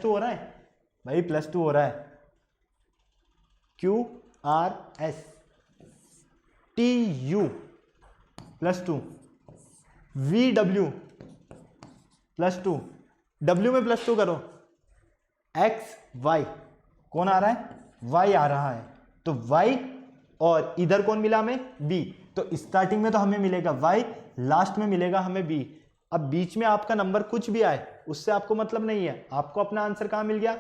हो रहा है भाई, +2 हो रहा है। QRS TU +2, VW +2, W में +2 करो, XY कौन आ रहा है, Y आ रहा है। तो Y और इधर कौन मिला हमें, B। तो स्टार्टिंग में तो हमें मिलेगा Y, लास्ट में मिलेगा हमें B। अब बीच में आपका नंबर कुछ भी आए उससे आपको मतलब नहीं है, आपको अपना आंसर कहाँ मिल गया,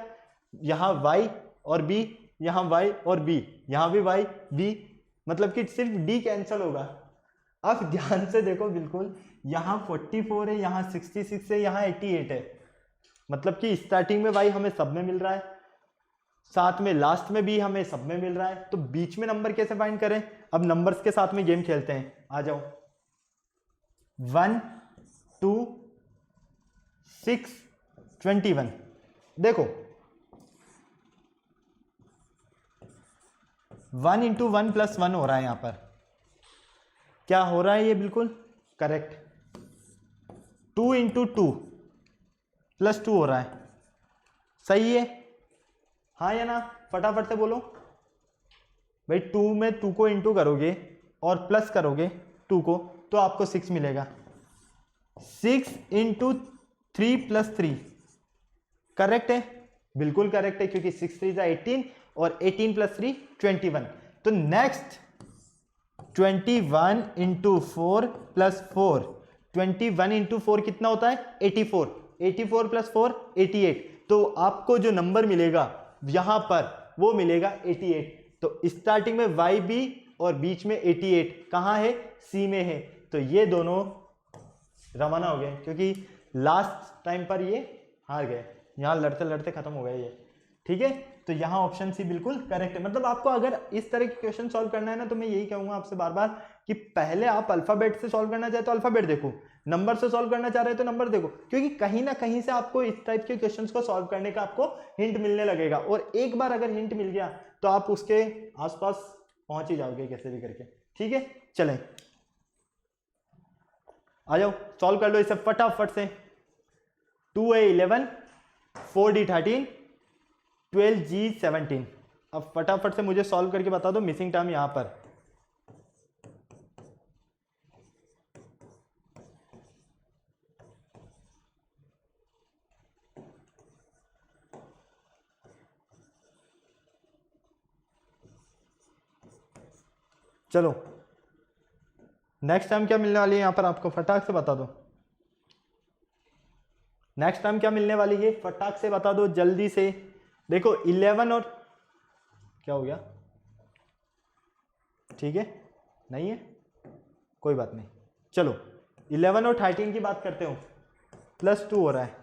यहाँ Y और B, यहाँ Y और B, यहाँ भी Y B, मतलब कि सिर्फ D कैंसिल होगा। अब ध्यान से देखो, बिल्कुल यहाँ 44 है, यहाँ 66 है, यहाँ 88 है, मतलब कि स्टार्टिंग में Y हमें सब में मिल रहा है, साथ में लास्ट में भी हमें सब में मिल रहा है। तो बीच में नंबर कैसे फाइंड करें। अब नंबर्स के साथ में गेम खेलते हैं, आ जाओ। 1 2 6 21, देखो 1 × 1 + 1 हो रहा है, यहां पर क्या हो रहा है, ये बिल्कुल करेक्ट। 2 × 2 + 2 हो रहा है, सही है, हाँ या ना, फटाफट से बोलो भाई। 2 में 2 को इंटू करोगे और प्लस करोगे 2 को तो आपको 6 मिलेगा। 6 × 3 + 3 करेक्ट है, बिल्कुल करेक्ट है, क्योंकि 6 3 18 और 18 + 3 21। तो नेक्स्ट 21 × 4 + 4, 21 × 4 कितना होता है 84, 84 + 4 88। तो आपको जो नंबर मिलेगा यहां पर वो मिलेगा 88। तो स्टार्टिंग में YB और बीच में 88 कहाँ है, C में है, तो ये दोनों रवाना हो गए क्योंकि लास्ट टाइम पर ये हार गए, यहाँ लड़ते लड़ते खत्म हो गए ये। ठीक है, तो यहाँ ऑप्शन सी बिल्कुल करेक्ट है। मतलब आपको अगर इस तरह के क्वेश्चन सॉल्व करना है ना, तो मैं यही कहूंगा आपसे बार बार कि पहले आप अल्फाबेट से सॉल्व करना चाहे तो अल्फाबेट देखो, नंबर से सॉल्व करना चाह रहे हो तो नंबर देखो, क्योंकि कहीं ना कहीं से आपको इस टाइप के क्वेश्चंस को सॉल्व करने का आपको हिंट मिलने लगेगा, और एक बार अगर हिंट मिल गया तो आप उसके आसपास पहुंच ही जाओगे कैसे भी करके। ठीक है, चलें आ जाओ सॉल्व कर लो इसे फटाफट से। 2A 11, 4D 13, 12G 17। अब फटाफट से मुझे सॉल्व करके बता दो मिसिंग टर्म यहां पर। चलो नेक्स्ट टाइम क्या मिलने वाली है यहां पर आपको, फटाक से बता दो। नेक्स्ट टाइम क्या मिलने वाली है फटाक से बता दो जल्दी से। देखो 11 और क्या हो गया, ठीक है नहीं है कोई बात नहीं। चलो 11 और 13 की बात करते हो, +2 हो रहा है।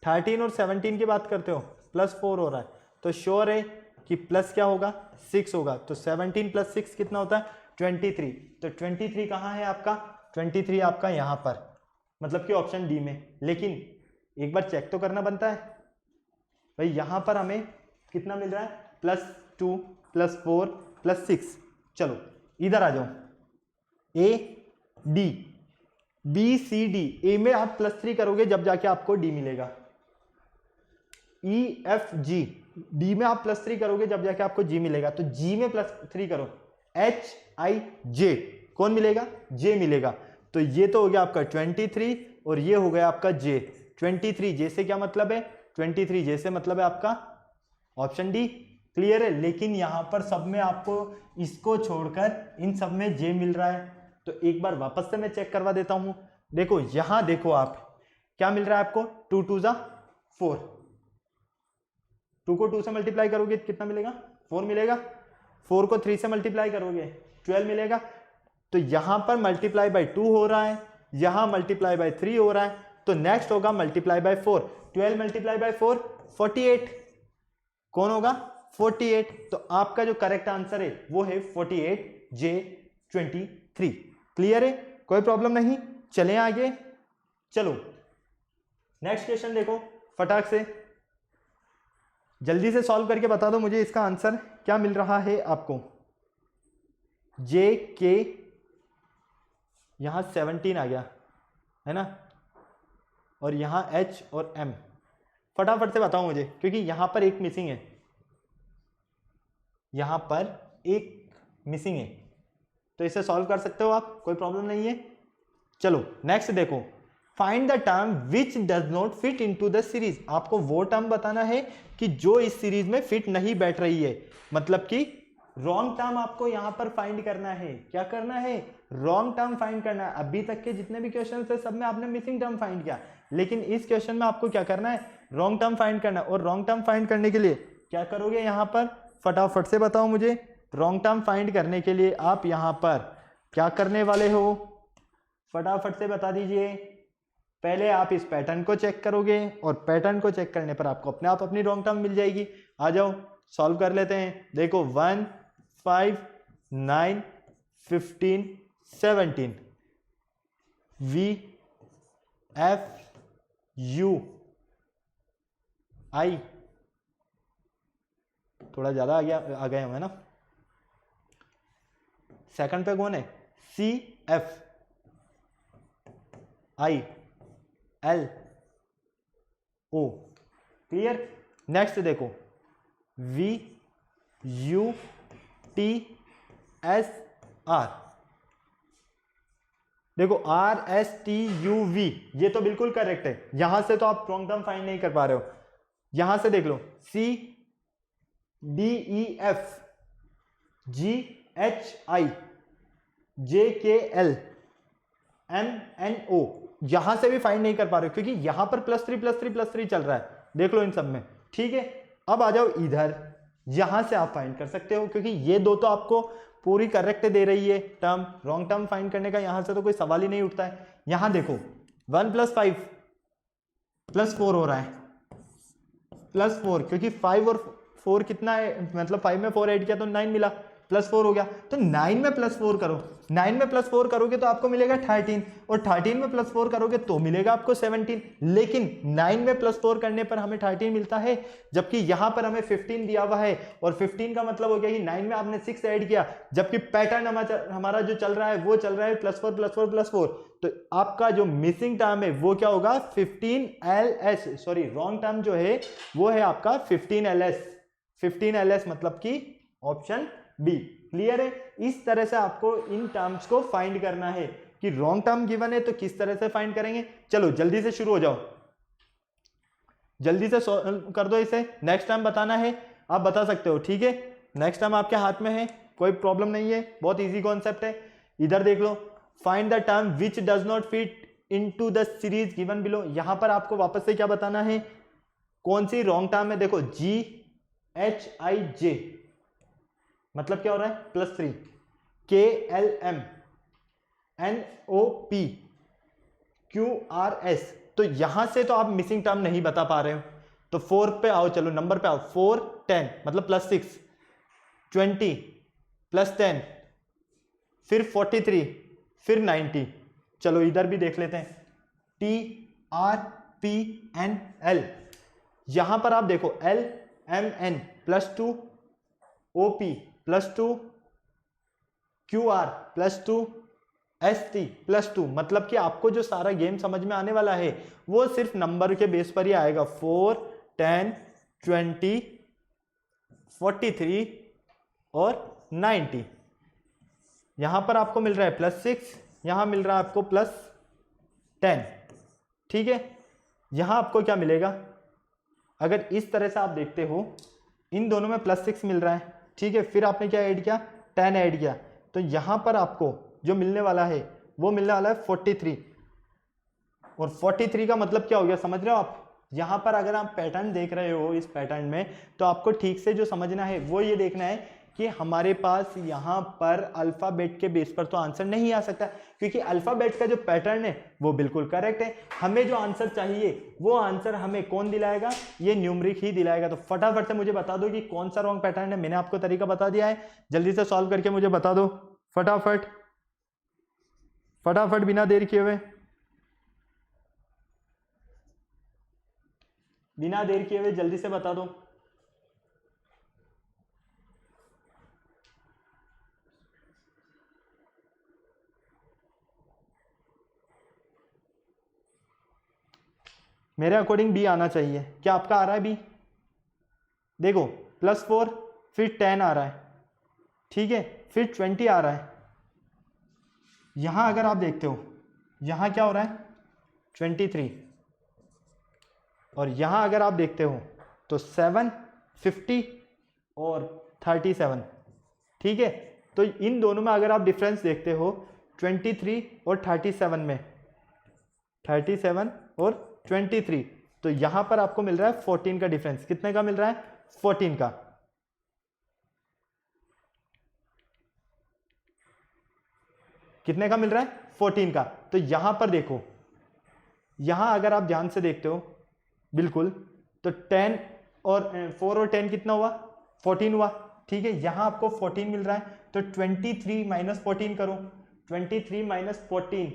13 और 17 की बात करते हो, +4 हो रहा है। तो श्योर है कि प्लस क्या होगा, 6 होगा। तो 17 + 6 कितना होता है, 23। तो 23 कहाँ है आपका, 23 आपका यहाँ पर, मतलब कि ऑप्शन डी में। लेकिन एक बार चेक तो करना बनता है भाई, यहाँ पर हमें कितना मिल रहा है, +2 +4 +6। चलो इधर आ जाओ, A D B C D। ए में आप +3 करोगे जब जाके आपको डी मिलेगा। E F G, डी में आप +3 करोगे जब जाके आपको जी मिलेगा। तो जी में +3 करो, H I J कौन मिलेगा, J मिलेगा। तो ये तो हो गया आपका 23 और ये हो गया आपका J। 23 J से क्या मतलब है, 23 J से मतलब है आपका ऑप्शन डी। क्लियर है। लेकिन यहां पर सब में आपको इसको छोड़कर इन सब में J मिल रहा है। तो एक बार वापस से मैं चेक करवा देता हूं। देखो यहां देखो आप क्या मिल रहा है आपको, 2 2 जा 4, 2 को 2 से मल्टीप्लाई करोगे कितना मिलेगा, 4 मिलेगा। 4 को 3 से मल्टीप्लाई करोगे 12 मिलेगा। तो यहां पर मल्टीप्लाई बाय 2 हो रहा है, यहां मल्टीप्लाई बाय 3 हो रहा है। तो नेक्स्ट होगा मल्टीप्लाई बाय 4। 12 मल्टीप्लाई बाय 4 48, कौन होगा 48। तो आपका जो करेक्ट आंसर है वो है 48 J 23। क्लियर है, कोई प्रॉब्लम नहीं। चलें आगे। चलो नेक्स्ट क्वेश्चन देखो फटाक से, जल्दी से सॉल्व करके बता दो मुझे इसका आंसर क्या मिल रहा है आपको। J K, यहां 17 आ गया है ना, और यहां H और M। फटाफट से बताओ मुझे, क्योंकि यहां पर एक मिसिंग है, यहां पर एक मिसिंग है। तो इसे सॉल्व कर सकते हो आप, कोई प्रॉब्लम नहीं है। चलो नेक्स्ट देखो, find the term which does not fit into the series. आपको वो टर्म बताना है कि जो इस सीरीज में फिट नहीं बैठ रही है, मतलब कि रॉन्ग टर्म आपको यहां पर फाइंड करना है। क्या करना है, रॉन्ग टर्म फाइंड करना है। अभी तक के जितने भी क्वेश्चन थे सब में आपने मिसिंग टर्म फाइंड किया, लेकिन इस क्वेश्चन में आपको क्या करना है, रॉन्ग टर्म फाइंड करना है। और रॉन्ग टर्म फाइंड करने के लिए क्या करोगे यहां पर, फटाफट से बताओ मुझे। रॉन्ग टर्म फाइंड करने के लिए आप यहां पर क्या करने वाले हो, फटाफट से बता दीजिए। पहले आप इस पैटर्न को चेक करोगे, और पैटर्न को चेक करने पर आपको अपने आप अपनी रॉन्ग टर्म मिल जाएगी। आ जाओ सॉल्व कर लेते हैं। देखो 1 5 9 15 17 V F U I, थोड़ा ज्यादा आ गए हमें ना। सेकंड पे कौन है, C F I L O। Clear. Next देखो V U T S R। देखो R S T U V, ये तो बिल्कुल करेक्ट है। यहां से तो आप रॉन्ग टर्म फाइंड नहीं कर पा रहे हो। यहां से देख लो C D E F G H I J K L M N O, यहां से भी फाइंड नहीं कर पा रहे हो, क्योंकि यहां पर +3 +3 +3 चल रहा है। देख लो इन सब में, ठीक है। अब आ जाओ इधर, यहां से आप फाइंड कर सकते हो, क्योंकि ये दो तो आपको पूरी करेक्ट दे रही है टर्म, रॉन्ग टर्म फाइंड करने का यहां से तो कोई सवाल ही नहीं उठता है। यहां देखो 1 + 5 + 4 हो रहा है, +4, क्योंकि 5 और 4 कितना है, मतलब 5 में 4 ऐड किया तो 9 मिला, +4 हो गया। तो 9 में +4 करो, 9 में +4 करोगे तो आपको मिलेगा 13, और 13 में +4 करोगे तो मिलेगा आपको 17। लेकिन 9 में +4 करने पर हमें 13 मिलता है, जबकि यहां पर हमें 15 दिया हुआ है, और 15 का मतलब हो गया कि 9 में आपने 6 ऐड किया, जबकि पैटर्न हमारा जो चल रहा है वो चल रहा है +4 +4 +4। तो आपका जो मिसिंग टर्म है वो क्या होगा, 15LS, सॉरी रॉन्ग टर्म जो है वो है आपका 15LS। 15LS मतलब कि ऑप्शन बी। क्लियर है? इस तरह से आपको इन टर्म्स को फाइंड करना है कि रॉन्ग टर्म गिवन है तो किस तरह से फाइंड करेंगे। चलो जल्दी से शुरू हो जाओ, जल्दी से कर दो इसे। नेक्स्ट टर्म बताना है, आप बता सकते हो, ठीक है। नेक्स्ट टर्म आपके हाथ में है, कोई प्रॉब्लम नहीं है, बहुत इजी कॉन्सेप्ट है। इधर देख लो, find the term which does not fit into the series given below. यहां पर आपको वापस से क्या बताना है, कौन सी रॉन्ग टर्म है। देखो GHIJ मतलब क्या हो रहा है, +3, KLM NOP QRS। तो यहां से तो आप मिसिंग टर्म नहीं बता पा रहे हो, तो 4 पे आओ, चलो नंबर पे आओ। 4 10 मतलब +6, 20 +10, फिर 43, फिर 90। चलो इधर भी देख लेते हैं, TRPNL। यहां पर आप देखो LMN +2, OP +2, QR +2, ST +2। मतलब कि आपको जो सारा गेम समझ में आने वाला है वो सिर्फ नंबर के बेस पर ही आएगा। 4 10 20 43 और 90। यहां पर आपको मिल रहा है +6, यहां मिल रहा है आपको +10, ठीक है। यहां आपको क्या मिलेगा, अगर इस तरह से आप देखते हो, इन दोनों में +6 मिल रहा है, ठीक है। फिर आपने क्या ऐड किया, 10 ऐड किया, तो यहां पर आपको जो मिलने वाला है वो मिलने वाला है 43। और 43 का मतलब क्या हो गया, समझ रहे हो आप। यहां पर अगर आप पैटर्न देख रहे हो इस पैटर्न में, तो आपको ठीक से जो समझना है वो ये देखना है कि हमारे पास यहां पर अल्फाबेट के बेस पर तो आंसर नहीं आ सकता, क्योंकि अल्फाबेट का जो पैटर्न है वो बिल्कुल करेक्ट है। हमें जो आंसर चाहिए वो आंसर हमें कौन दिलाएगा, ये न्यूमरिक ही दिलाएगा। तो फटाफट से मुझे बता दो कि कौन सा रॉन्ग पैटर्न है। मैंने आपको तरीका बता दिया है, जल्दी से सॉल्व करके मुझे बता दो फटाफट, फटाफट बिना देर किए हुए, बिना देर किए हुए जल्दी से बता दो। मेरे अकॉर्डिंग बी आना चाहिए। क्या आपका आ रहा है बी? देखो +4, फिर 10 आ रहा है, ठीक है, फिर 20 आ रहा है। यहां अगर आप देखते हो, यहां क्या हो रहा है, 23। और यहां अगर आप देखते हो तो 7, 50 और 37, ठीक है। तो इन दोनों में अगर आप डिफरेंस देखते हो 23 और 37 में, 37 और 23, तो यहां पर आपको मिल रहा है 14 का डिफरेंस। कितने का मिल रहा है, 14 का। कितने का मिल रहा है, 14 का। तो यहां पर देखो, यहां अगर आप ध्यान से देखते हो बिल्कुल, तो 10 और 4 और 10 कितना हुआ, 14 हुआ, ठीक है। यहां आपको 14 मिल रहा है, तो 23 - 14 करो, 23 - 14,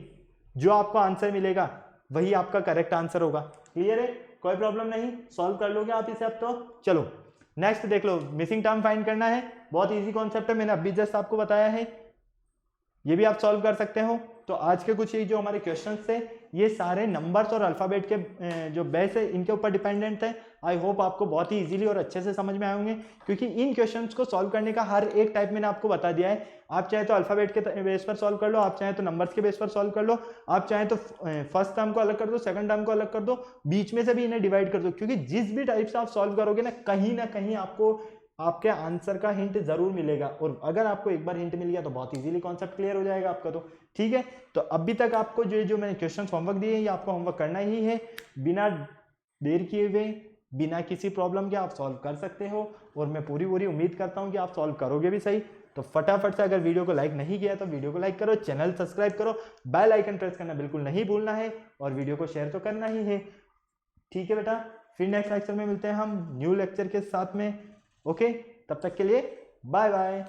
जो आपको आंसर मिलेगा वही आपका करेक्ट आंसर होगा। क्लियर है, कोई प्रॉब्लम नहीं, सॉल्व कर लोगे आप इसे अब तो। चलो नेक्स्ट देख लो, मिसिंग टर्म फाइंड करना है, बहुत इजी कॉन्सेप्ट है, मैंने अभी जस्ट आपको बताया है, ये भी आप सॉल्व कर सकते हो। तो आज के कुछ ये जो हमारे क्वेश्चंस थे, ये सारे नंबर्स और अल्फाबेट के जो बेस है इनके ऊपर डिपेंडेंट है। आई होप आपको बहुत ही इजीली और अच्छे से समझ में आए होंगे, क्योंकि इन क्वेश्चंस को सॉल्व करने का हर एक टाइप मैंने आपको बता दिया है। आप चाहे तो अल्फाबेट के बेस पर सॉल्व कर लो, आप चाहे तो नंबर्स के बेस पर सॉल्व कर लो, आप चाहे तो फर्स्ट टर्म को अलग कर दो, सेकंड टर्म को अलग कर दो, बीच में से भी इन्हें डिवाइड कर दो, क्योंकि जिस भी टाइप से आप सॉल्व करोगे ना कहीं आपको आपके आंसर का हिंट जरूर मिलेगा। और अगर आपको एक बार हिंट मिल गया तो बहुत इजीली कॉन्सेप्ट क्लियर हो जाएगा आपका। तो ठीक है, तो अभी तक आपको जो मैंने क्वेश्चन होमवर्क दिए ये आपको होमवर्क करना ही है, बिना देर किए हुए बिना किसी प्रॉब्लम के आप सॉल्व कर सकते हो, और मैं पूरी उम्मीद करता हूँ कि आप सॉल्व करोगे भी सही। तो फटाफट से अगर वीडियो को लाइक नहीं किया तो वीडियो को लाइक करो, चैनल सब्सक्राइब करो, बेल आइकन प्रेस करना बिल्कुल नहीं भूलना है, और वीडियो को शेयर तो करना ही है। ठीक है बेटा, फिर नेक्स्ट लेक्चर में मिलते हैं हम न्यू लेक्चर के साथ में। ओके, तब तक के लिए बाय बाय।